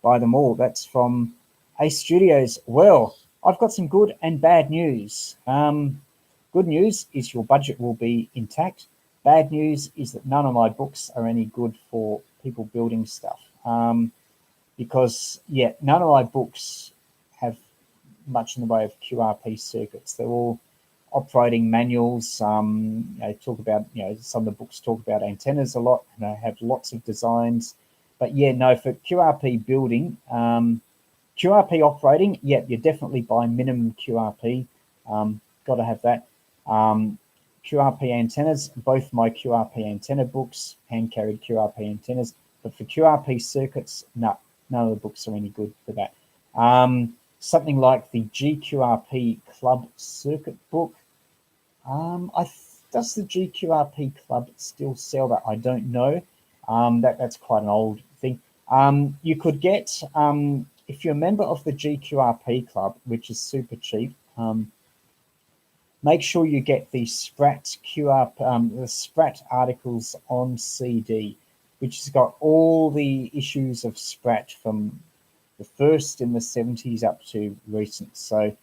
buy them all. That's from Ace Studios. Well, I've got some good and bad news. Good news is your budget will be intact. Bad news is that none of my books are any good for people building stuff. Because none of my books have much in the way of QRP circuits. They're all operating manuals. Talk about, some of the books talk about antennas a lot, and I have lots of designs. But for QRP building, QRP operating, you're definitely buying minimum QRP. Got to have that. QRP antennas, both my QRP antenna books, hand-carried QRP antennas. But for QRP circuits, no, none of the books are any good for that. Something like the GQRP Club circuit book. Does the GQRP Club still sell that? I don't know. That's quite an old thing. You could get, if you're a member of the GQRP Club, which is super cheap, make sure you get the Sprat the Sprat articles on CD, which has got all the issues of Sprat from the first in the 70s up to recent. So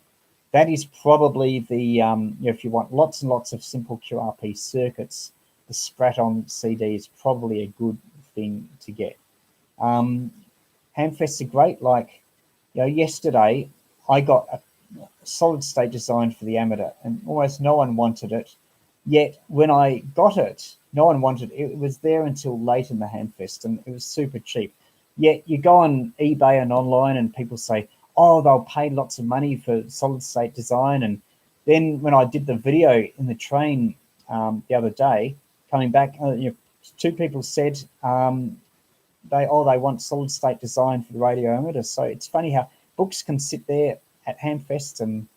that is probably the, if you want lots and lots of simple QRP circuits, the Sprat on CD is probably a good thing to get. Handfests are great. Like, yesterday I got a solid state design for the Amateur, and almost no one wanted it. Yet when I got it, no one wanted it. It was there until late in the Handfest, and it was super cheap. Yet you go on eBay and online, and people say, oh, they'll pay lots of money for solid state design. And then when I did the video in the train the other day, coming back, two people said they want solid state design for the radio Amateur. So it's funny how books can sit there at Handfest and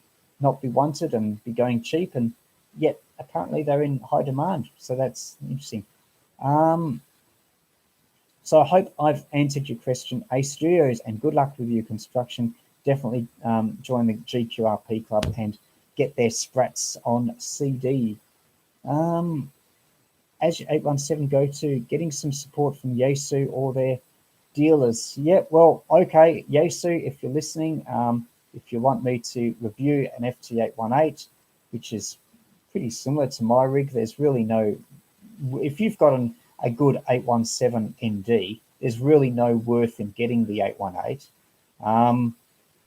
not be wanted and be going cheap, and yet apparently they're in high demand. So that's interesting. So I hope I've answered your question, Ace Studios, and good luck with your construction. Definitely join the GQRP Club and get their Sprats on CD. As your 817 go-to, getting some support from Yaesu or their dealers. Well, okay, Yaesu, if you're listening, if you want me to review an FT818, which is pretty similar to my rig, there's really no, if you've got a good 817 ND, there's really no worth in getting the 818.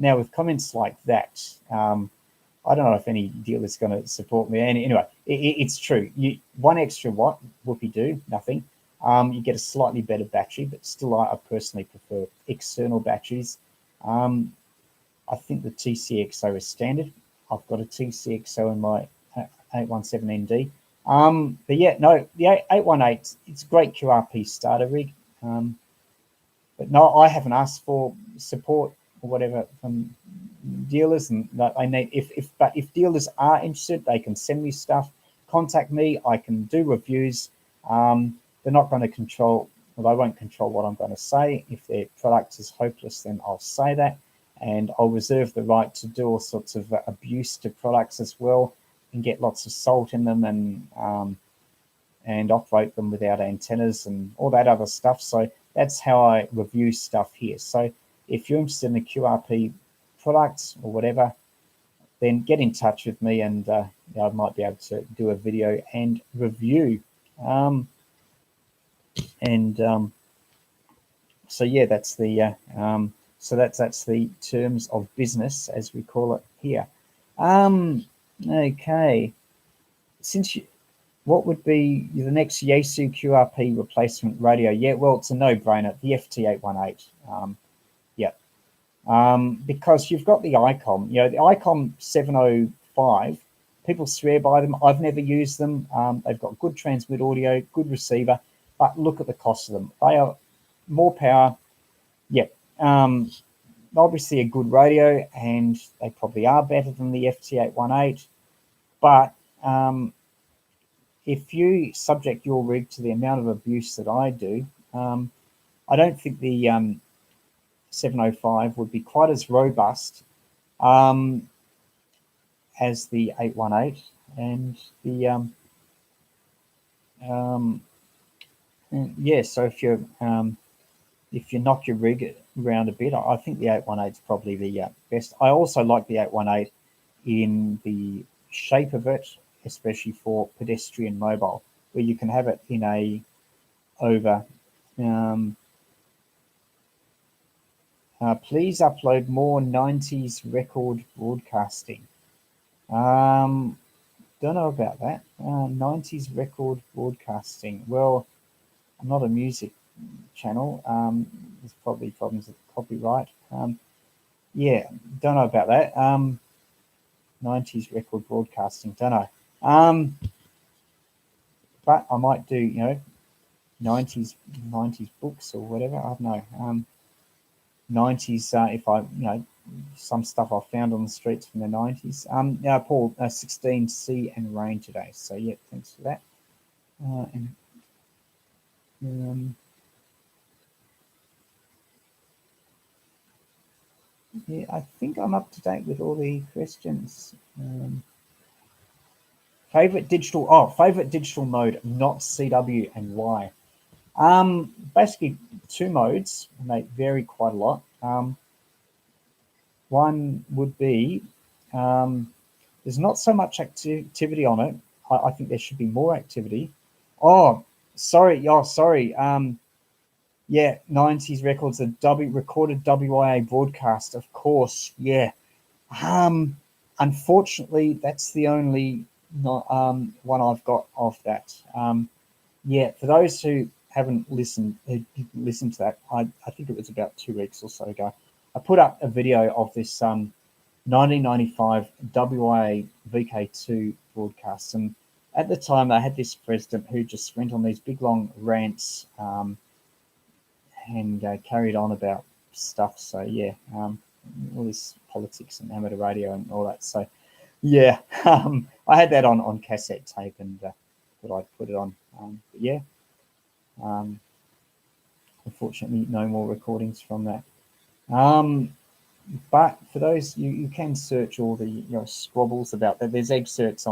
Now, with comments like that, I don't know if any dealer's going to support me. Anyway, it's true. One extra watt, whoopee-doo, nothing. You get a slightly better battery, but still I personally prefer external batteries. I think the TCXO is standard. I've got a TCXO in my 817 ND. But the 818, it's a great QRP starter rig. But no, I haven't asked for support or whatever from dealers, and I need, if dealers are interested, they can send me stuff, contact me, I can do reviews. They're not going to control, well, they won't control what I'm going to say. If their product is hopeless, then I'll say that, and I'll reserve the right to do all sorts of abuse to products as well, and get lots of salt in them, and operate them without antennas and all that other stuff. So that's how I review stuff here. So if you're interested in a QRP product or whatever, then get in touch with me, and I might be able to do a video and review. so yeah, that's the that's the terms of business as we call it here. Okay, since you, what would be the next Yaesu QRP replacement radio? Yeah, well, it's a no-brainer. The FT818. Yeah, because you've got the ICOM. You know, the ICOM 705. People swear by them. I've never used them. They've got good transmit audio, good receiver, but look at the cost of them. They are more power. Yeah. Obviously a good radio, and they probably are better than the FT818. But if you subject your rig to the amount of abuse that I do, I don't think the 705 would be quite as robust as the 818, and the yeah. So if you knock your rig around a bit, I think the 818 is probably the best. I also like the 818 in the shape of it, especially for pedestrian mobile, where you can have it in a over. Please upload more 90s record broadcasting. Don't know about that. 90s record broadcasting. Well, I'm not a music channel. There's probably problems with copyright. Yeah, don't know about that. 90s record broadcasting, don't know. But I might do, you know, 90s books or whatever. I don't know. 90s, if I, you know, some stuff I found on the streets from the 90s. Now, Paul, 16 sea and rain today. So yeah, thanks for that. Yeah, I think I'm up to date with all the questions. Favorite digital mode, not CW and why? Basically two modes, and they vary quite a lot. One would be there's not so much activity on it. I think there should be more activity. Oh, sorry. Yeah, 90s records, a recorded WIA broadcast, of course. Yeah. Unfortunately, that's the only one I've got of that. Yeah, for those who haven't listened to that, I think it was about 2 weeks or so ago, I put up a video of this 1995 WIA VK2 broadcast, and at the time they had this president who just went on these big long rants and carried on about stuff. So yeah, all this politics and amateur radio and all that. So yeah, I had that on cassette tape, and thought I'd put it on. But yeah, unfortunately, no more recordings from that. But for those, you can search all the squabbles about that. There's excerpts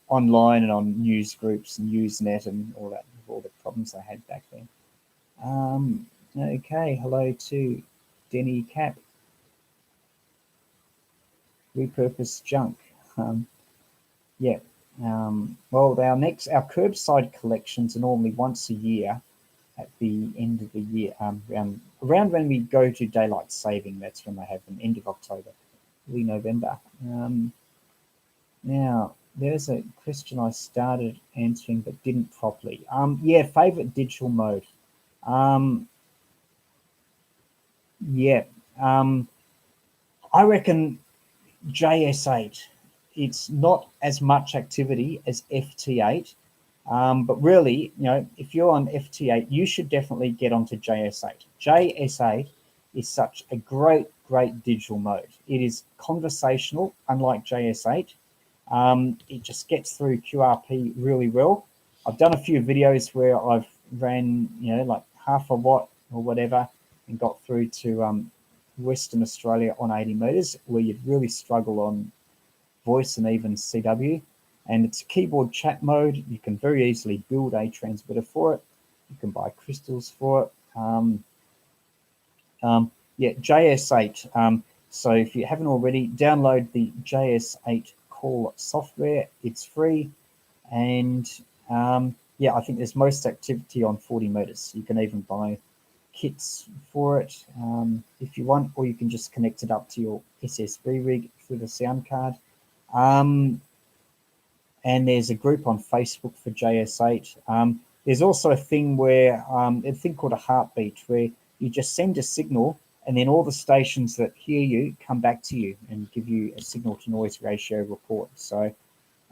online and on news groups and Usenet and all that, all the problems I had back then. Okay, hello to Denny Cap. Repurposed junk. Yeah. Well, our curbside collections are normally once a year at the end of the year, around when we go to daylight saving. That's when they have them, end of October, early November. Now, there's a question I started answering but didn't properly. Yeah, favorite digital mode. Yeah, I reckon JS8. It's not as much activity as FT8, but really, if you're on FT8, you should definitely get onto JS8. JS8 is such a great digital mode. It is conversational, unlike JS8. It just gets through QRP really well. I've done a few videos where I've ran, like half a watt or whatever, and got through to Western Australia on 80 meters, where you'd really struggle on voice and even CW. And it's keyboard chat mode. You can very easily build a transmitter for it. You can buy crystals for it. Yeah, JS8. So if you haven't already, download the JS8 call software. It's free. And yeah, I think there's most activity on 40 meters. You can even buy kits for it if you want, or you can just connect it up to your SSB rig through the sound card. And there's a group on Facebook for JS8. There's also a thing where a thing called a heartbeat, where you just send a signal, and then all the stations that hear you come back to you and give you a signal to noise ratio report. So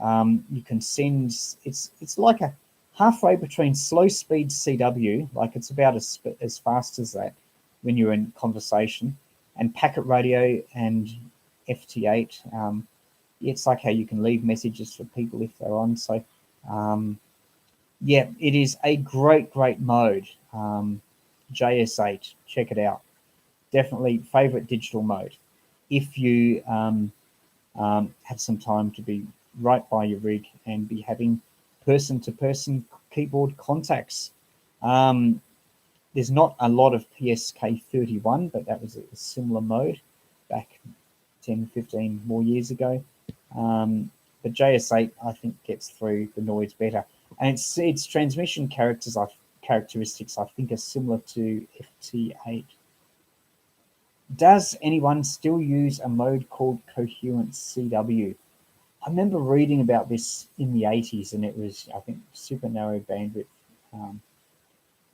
you can send, it's like a halfway between slow speed CW, like it's about as fast as that when you're in conversation, and packet radio and FT8. It's like how you can leave messages for people if they're on. So yeah, it is a great mode. JS8, check it out. Definitely favorite digital mode if you have some time to be right by your rig and be having person-to-person keyboard contacts. There's not a lot of PSK31, but that was a similar mode back 10, 15 more years ago. But JS8, I think, gets through the noise better. And its transmission characteristics, I think, are similar to FT8. Does anyone still use a mode called coherent CW? I remember reading about this in the 80s, and it was, I think, super narrow bandwidth.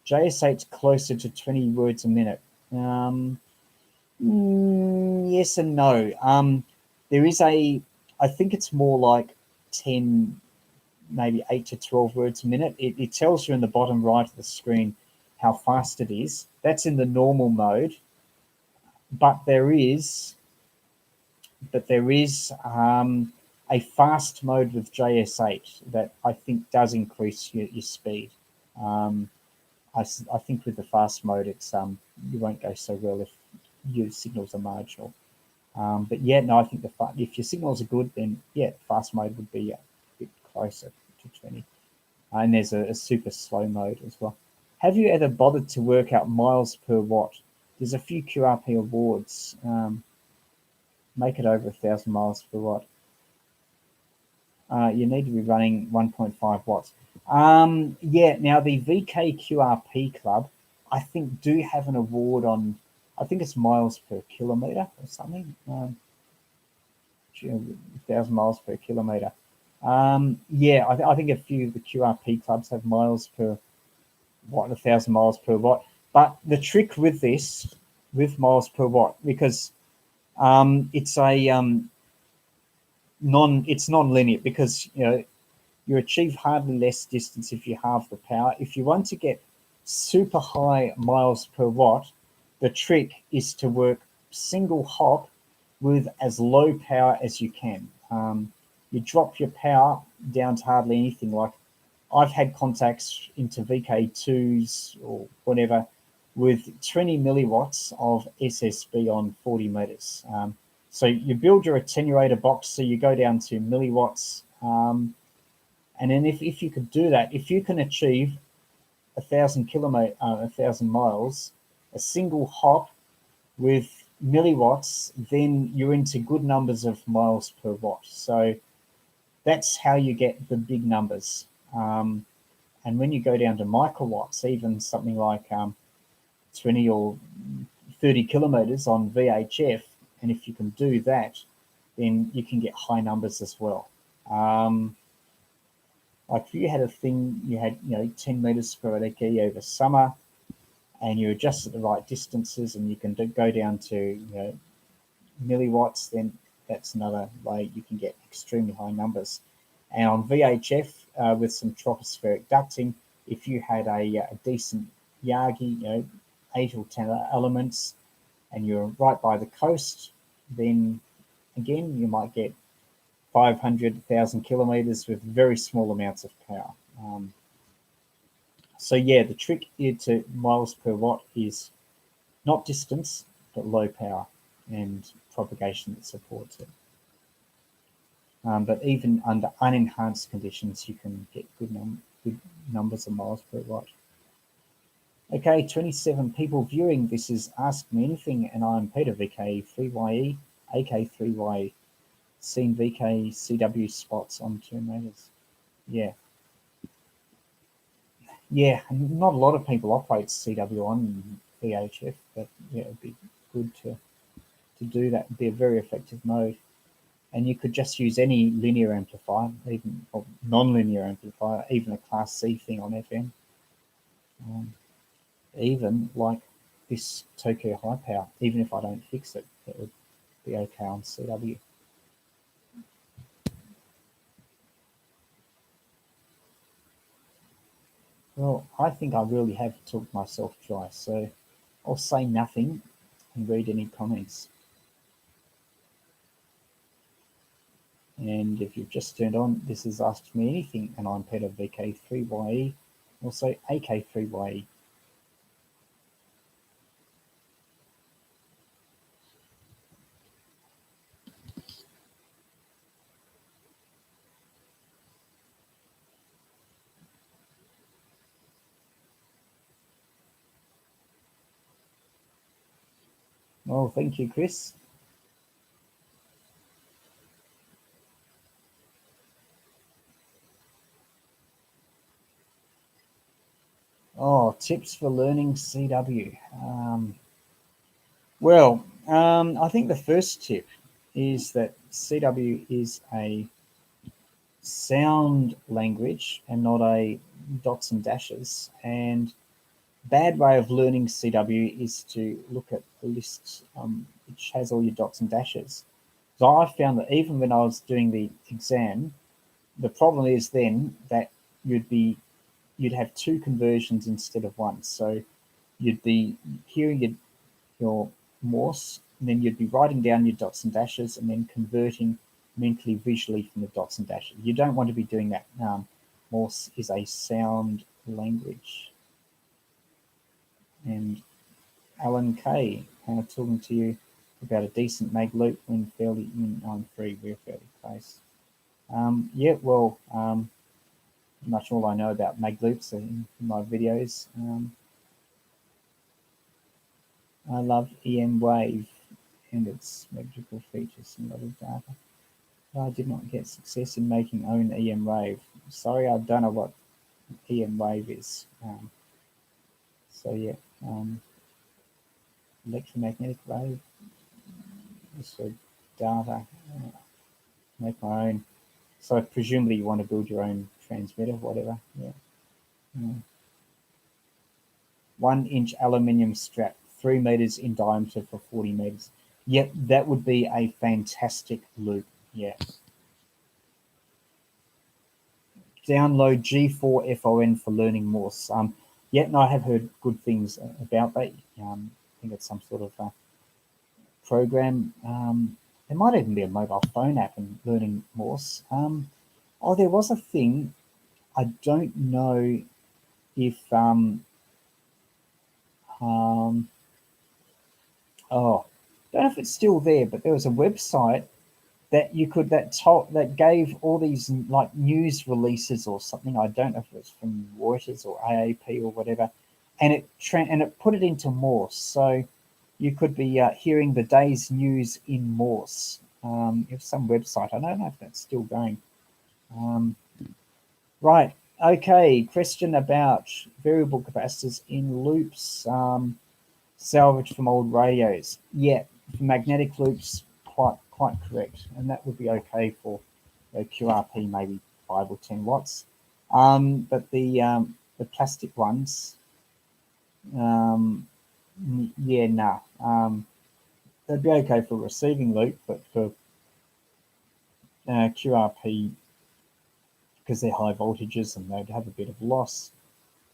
JS8's closer to 20 words a minute. Yes and no. There is I think it's more like 10, maybe 8 to 12 words a minute. It tells you in the bottom right of the screen how fast it is. That's in the normal mode. But there is a fast mode with JS8 that I think does increase your speed. I think with the fast mode, it's you won't go so well if your signals are marginal. But yeah, no, I think if your signals are good, then yeah, fast mode would be a bit closer to 20. And there's a super slow mode as well. Have you ever bothered to work out miles per watt? There's a few QRP awards. Make it over 1,000 miles per watt. You need to be running 1.5 watts. Yeah, now the VK QRP Club, I think, do have an award on, I think it's miles per kilometer or something. 1,000 miles per kilometer. Yeah, I think a few of the QRP clubs have miles per watt, 1,000 miles per watt. But the trick with this, with miles per watt, because it's a it's non-linear, because you achieve hardly less distance if you halve the power. If you want to get super high miles per watt, the trick is to work single hop with as low power as you can. You drop your power down to hardly anything. Like I've had contacts into VK2s or whatever with 20 milliwatts of SSB on 40 meters. So you build your attenuator box, so you go down to milliwatts. And then if you could do that, if you can achieve 1,000 miles, a single hop with milliwatts, then you're into good numbers of miles per watt. So that's how you get the big numbers. And when you go down to microwatts, even something like 20 or 30 kilometers on VHF, and if you can do that, then you can get high numbers as well. Like if you had a thing, you had 10 meters sporadic E over summer, and you adjust at the right distances, and you can go down to milliwatts, then that's another way you can get extremely high numbers. And on VHF with some tropospheric ducting, if you had a decent Yagi, 8 or 10 elements, and you're right by the coast, then again you might get 500,000 kilometers with very small amounts of power. So yeah, the trick here to miles per watt is not distance, but low power and propagation that supports it. But even under unenhanced conditions, you can get good numbers of miles per watt. Okay, 27 people viewing. This is Ask Me Anything, and I'm Peter VK3YE, AK3YE. Seen VK CW spots on terminators. Yeah. Yeah, not a lot of people operate CW on VHF, but yeah, it'd be good to do that. It'd be a very effective mode. And you could just use any linear amplifier, even or non-linear amplifier, even a Class C thing on FM. Even like this Tokyo High Power, even if I don't fix it, it would be okay on CW. Well, I think I really have talked myself dry, so I'll say nothing and read any comments. And if you've just turned on, this is Ask Me Anything, and I'm Peter VK3YE, also AK3YE. Well, thank you, Chris. Oh, tips for learning CW. I think the first tip is that CW is a sound language and not a dots and dashes. And bad way of learning CW is to look at the list which has all your dots and dashes. So I found that even when I was doing the exam, the problem is then that you'd have two conversions instead of one. So you'd be hearing your Morse, and then you'd be writing down your dots and dashes and then converting mentally, visually from the dots and dashes. You don't want to be doing that. Morse is a sound language. And Alan K, talking to you about a decent mag loop when fairly in on free, we're fairly close. Much all I know about mag loops in my videos. I love EM Wave and its magical features and a lot of data. I did not get success in making own EM Wave. Sorry, I don't know what EM Wave is. Electromagnetic wave. So data, make my own. So presumably you want to build your own transmitter, whatever. Yeah. 1-inch aluminium strap, 3 meters in diameter for 40 meters. Yep, that would be a fantastic loop. Yeah. Download G4FON for learning Morse. I have heard good things about that. I think it's some sort of program. There might even be a mobile phone app in learning Morse. There was a thing. I don't know if don't know if it's still there, but there was a website that you could that gave all these like news releases or something. I don't know if it was from Reuters or AAP or whatever, and it put it into Morse, so you could be hearing the day's news in Morse. It's some website. I don't know if that's still going. Right. Okay. Question about variable capacitors in loops. Salvaged from old radios. Yeah, magnetic loops, quite correct, and that would be okay for QRP, maybe 5 or 10 watts. But the plastic ones, they'd be okay for receiving loop, but for QRP, because they're high voltages and they'd have a bit of loss,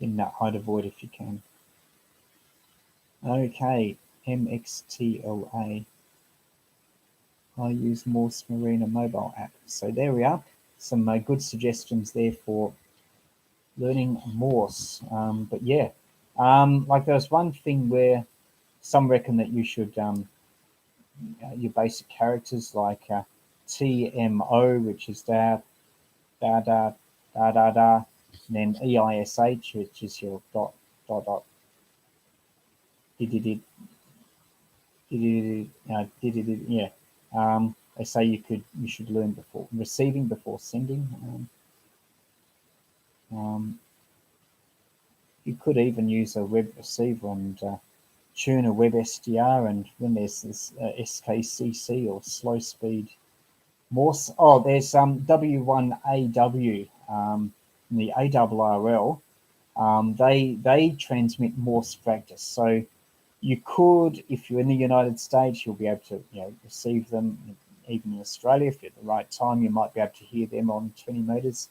then I'd avoid if you can. Okay, MXTLA. I use Morse Marina mobile app. So there we are. Some good suggestions there for learning Morse. Like there's one thing where some reckon that you should your basic characters like TMO, which is da da da da da da, and then EISH, which is your dot dot dot. Yeah. They say you should learn before receiving, before sending. You could even use a web receiver and tune a web SDR, and when there's this SKCC or slow speed Morse. Oh, there's W1AW, the ARRL. They transmit Morse fractals. So you could, if you're in the United States, you'll be able to receive them. Even in Australia, if you're at the right time, you might be able to hear them on 20 meters.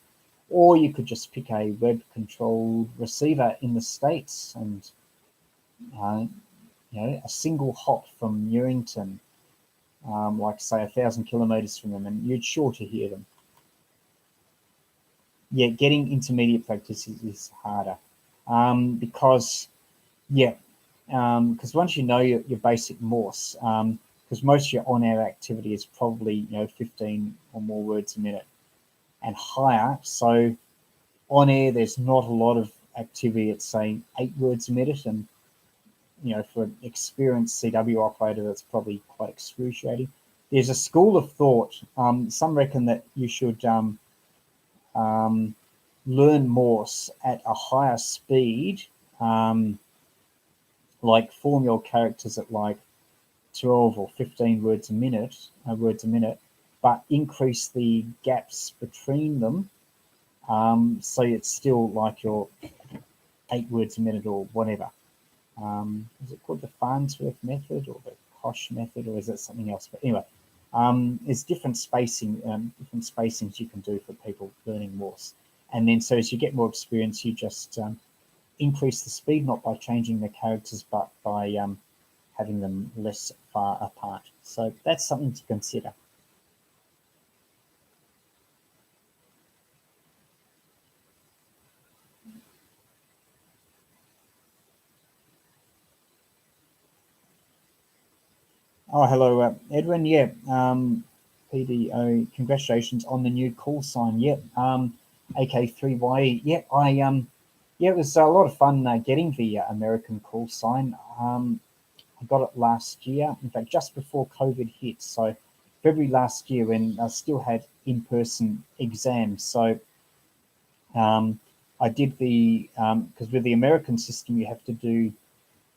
Or you could just pick a web control receiver in the States and a single hop from Newington, like say 1,000 kilometers from them, and you're sure to hear them. Yeah, getting intermediate practice is harder because once you know your basic Morse, because most of your on-air activity is probably 15 or more words a minute and higher. So on air, there's not a lot of activity at saying 8 words a minute, and for an experienced CW operator, that's probably quite excruciating. There's a school of thought. Some reckon that you should learn Morse at a higher speed, like form your characters at like 12 or 15 words a minute, but increase the gaps between them, so it's still like your 8 words a minute or whatever. Is it called the Farnsworth method or the Koch method, or is it something else? But anyway, there's different spacings you can do for people learning Morse. And then so as you get more experience, you just increase the speed, not by changing the characters, but by having them less far apart. So that's something to consider. Oh, hello, Edwin. Yeah, PDO, congratulations on the new call sign. Yep, AK3YE. Yep, it was a lot of fun getting the American call sign. I got it last year, in fact, just before COVID hit. So February last year, when I still had in-person exams. So I did because with the American system, you have to do,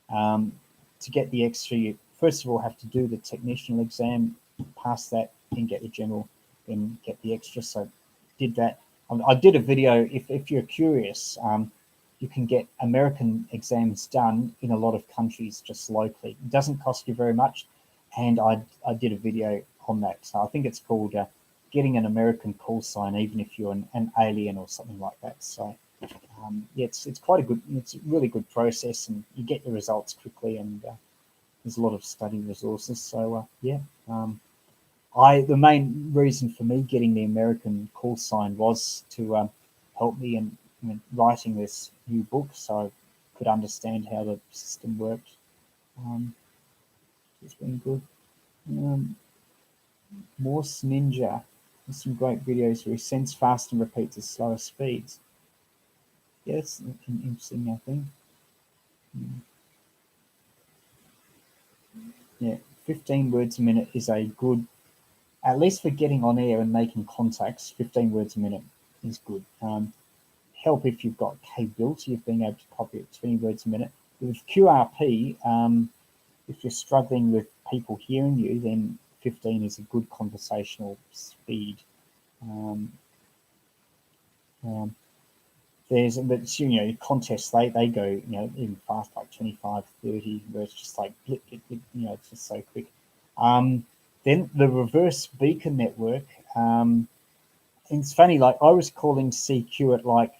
to get the extra, you first of all have to do the technician exam, pass that, then get the general, then get the extra. So did that. I did a video, if you're curious, you can get American exams done in a lot of countries just locally. It doesn't cost you very much. And I did a video on that. So I think it's called Getting an American Call Sign, even if you're an alien or something like that. So it's quite it's a really good process, and you get the results quickly, and there's a lot of study resources. So the main reason for me getting the American call sign was to help me in writing this new book, so I could understand how the system worked. It's been good. Morse Ninja. There's some great videos where he sends fast and repeats at slower speeds. Yeah, it's interesting, I think. Yeah, 15 words a minute is a good, at least for getting on air and making contacts, 15 words a minute is good. Help if you've got capability of being able to copy at 20 words a minute. With QRP, if you're struggling with people hearing you, then 15 is a good conversational speed. There's, but contests, they go, even fast, like 25, 30, where it's just like blip, blip, blip, it's just so quick. Then the reverse beacon network, it's funny, like I was calling CQ at like,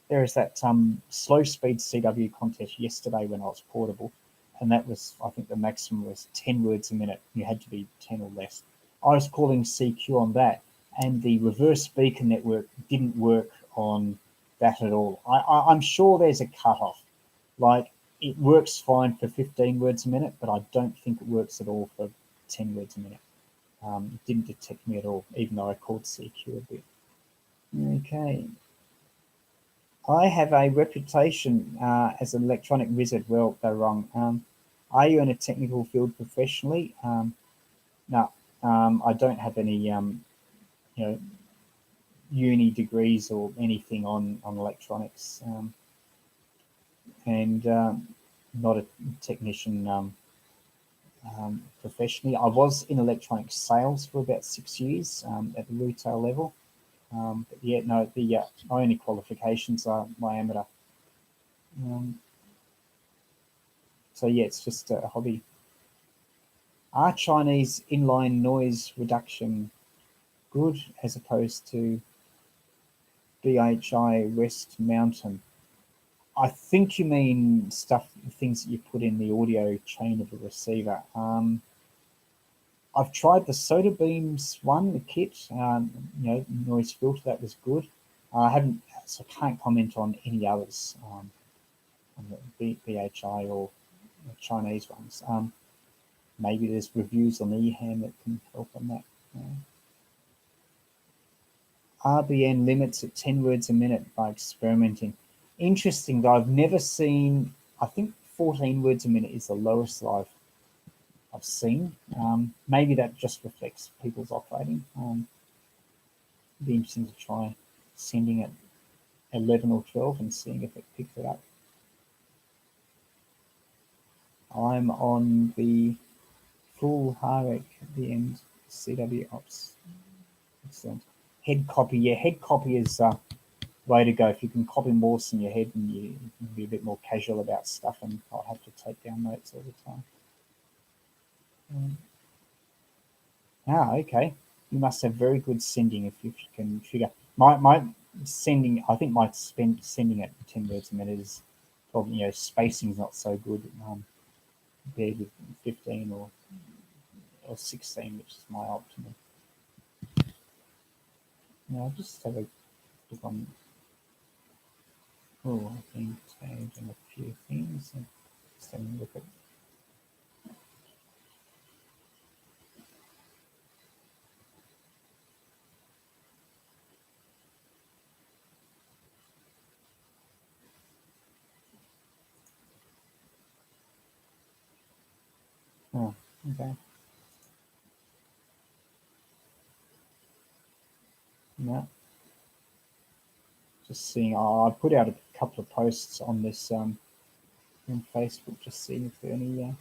there is that slow speed CW contest yesterday when I was portable, and that was, I think the maximum was 10 words a minute. You had to be 10 or less. I was calling CQ on that, and the reverse beacon network didn't work on that at all. I'm sure there's a cutoff. Like, it works fine for 15 words a minute, but I don't think it works at all for 10 words a minute. It didn't detect me at all, even though I called CQ a bit. Okay. I have a reputation as an electronic wizard. Well, they're wrong. Are you in a technical field professionally? No, I don't have any, uni degrees or anything on electronics. not a technician professionally. I was in electronic sales for about 6 years at the retail level. But yeah, no, my only qualifications are my amateur. So yeah, it's just a hobby. Are Chinese inline noise reduction good as opposed to BHI West Mountain? I think you mean things that you put in the audio chain of the receiver. I've tried the Soda Beams one, the kit, noise filter, that was good. I haven't, so I can't comment on any others, on the BHI or the Chinese ones. Maybe there's reviews on eHam that can help on that. RBN limits at 10 words a minute by experimenting. Interesting, though, I've never seen, I think 14 words a minute is the lowest I've seen. Maybe that just reflects people's operating. It'd be interesting to try sending it 11 or 12 and seeing if it picks it up. I'm on the full Harek at the end, CW ops. Excellent. Head copy, yeah, head copy is way to go. If you can copy more in your head, and you can be a bit more casual about stuff, and I'll have to take down notes all the time. Okay. You must have very good sending if you can figure. My sending, I think my sending at 10 words a minute is probably, spacing's not so good compared with 15 or 16, which is my optimum. I'll just have a look on. Oh, I've been tagged on a few things. Just having a look at. Oh, okay. No. Just seeing, I put out a couple of posts on this on Facebook, just seeing if there are any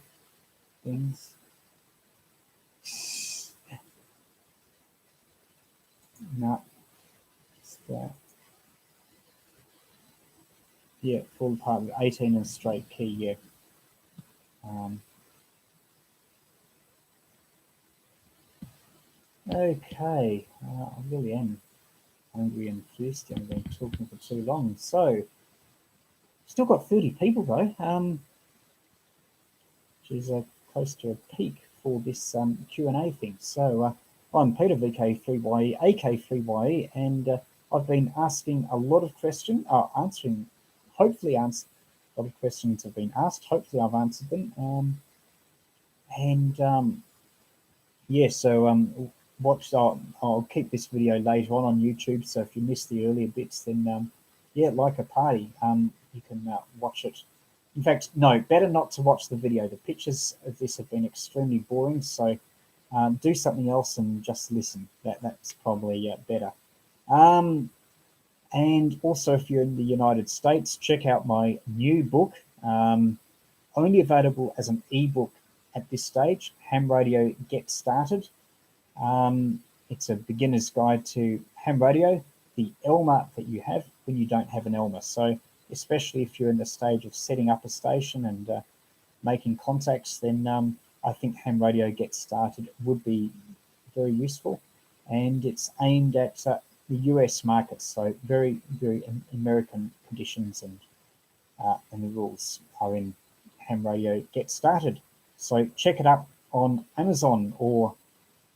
things. No. Yeah, full part 18 and straight key, yeah. Okay, I really am hungry and thirsty. I've been talking for too long. So, still got 30 people though, which is close to a peak for this Q&A thing. So, I'm Peter VK3YE, AK3YE, and I've been asking a lot of questions, hopefully a lot of questions have been asked. Hopefully I've answered them. Yeah, so I'll keep this video later on YouTube. So if you missed the earlier bits, then yeah, like a party, you can watch it. In fact, no, better not to watch the video. The pictures of this have been extremely boring. So do something else and just listen. That's probably better. And also, if you're in the United States, check out my new book, only available as an ebook at this stage, Ham Radio Get Started. It's a beginner's guide to ham radio, the Elmer that you have when you don't have an Elmer. So especially if you're in the stage of setting up a station and making contacts, then I think Ham Radio Get Started would be very useful. And it's aimed at the US market, so very, very American conditions, and the rules are in Ham Radio Get Started. So check it out on Amazon or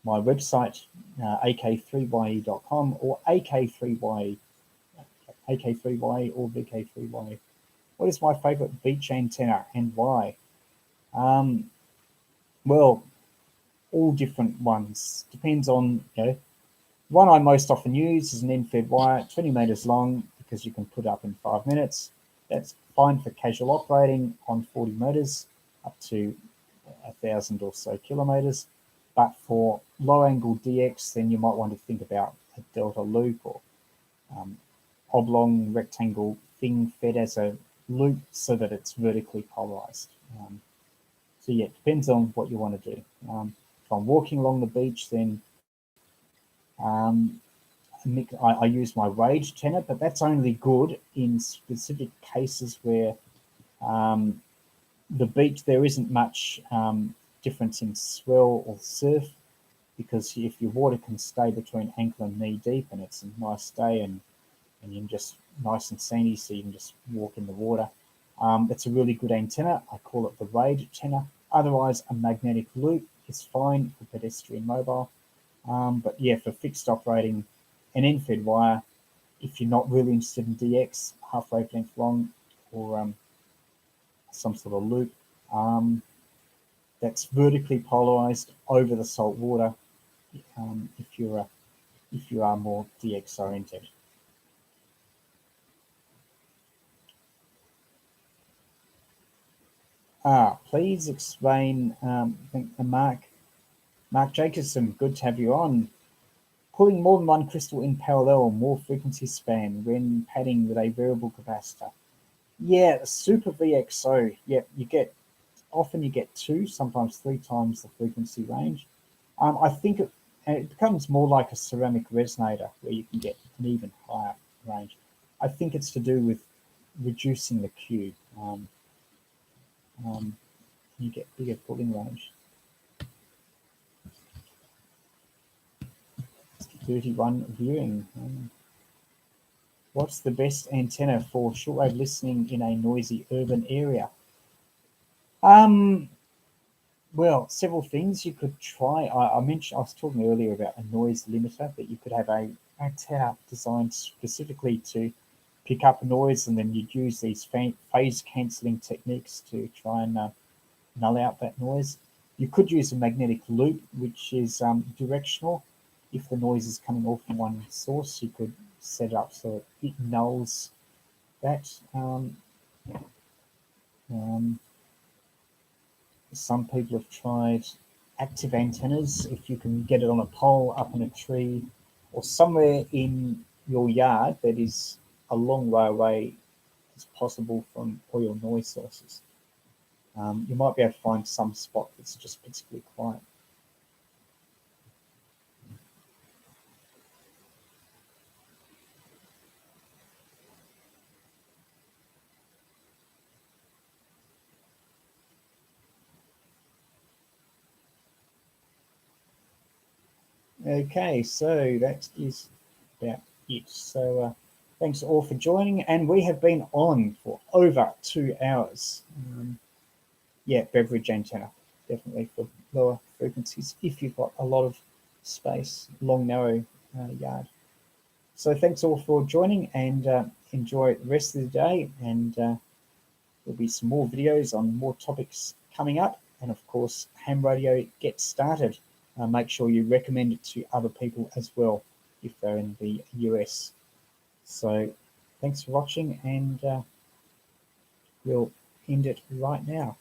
my website, ak3ye.com or AK3YE or VK3YE. What is my favorite beach antenna and why? Well, all different ones. Depends on, one I most often use is an end-fed wire, 20 meters long, because you can put up in 5 minutes. That's fine for casual operating on 40 meters up to 1,000 or so kilometers. But for low angle DX, then you might want to think about a delta loop or oblong rectangle thing fed as a loop so that it's vertically polarized. So yeah, it depends on what you want to do. If I'm walking along the beach, then I use my rage tenor, but that's only good in specific cases where the beach, there isn't much difference in swell or surf, because if your water can stay between ankle and knee deep and it's a nice day and you're just nice and sandy, so you can just walk in the water, it's a really good antenna. I call it the rage tenor. Otherwise, a magnetic loop is fine for pedestrian mobile. But yeah, for fixed operating, an end-fed wire, if you're not really interested in DX, half wavelength long, or some sort of loop, that's vertically polarized over the salt water, if you are more DX oriented. Please explain. I think Mark Jacobson, good to have you on. Pulling more than one crystal in parallel, more frequency span when padding with a variable capacitor. Yeah, the Super VXO. Yeah, often you get 2, sometimes 3 times the frequency range. I think it becomes more like a ceramic resonator where you can get an even higher range. I think it's to do with reducing the Q. You get bigger pulling range. 31 viewing. What's the best antenna for shortwave listening in a noisy urban area? Well, several things you could try. I was talking earlier about a noise limiter, but you could have a antenna designed specifically to pick up noise, and then you'd use these phase cancelling techniques to try and null out that noise. You could use a magnetic loop, which is directional. If the noise is coming all from one source, you could set it up so it nulls that. Some people have tried active antennas. If you can get it on a pole, up in a tree, or somewhere in your yard that is a long way away as possible from all your noise sources, you might be able to find some spot that's just particularly quiet. Okay, so that is about it. So thanks all for joining, and we have been on for over 2 hours. Yeah, beverage antenna, definitely for lower frequencies if you've got a lot of space, long, narrow yard. So thanks all for joining, and enjoy the rest of the day, and there'll be some more videos on more topics coming up, and of course, ham radio gets started. Make sure you recommend it to other people as well if they're in the US. So thanks for watching, and we'll end it right now.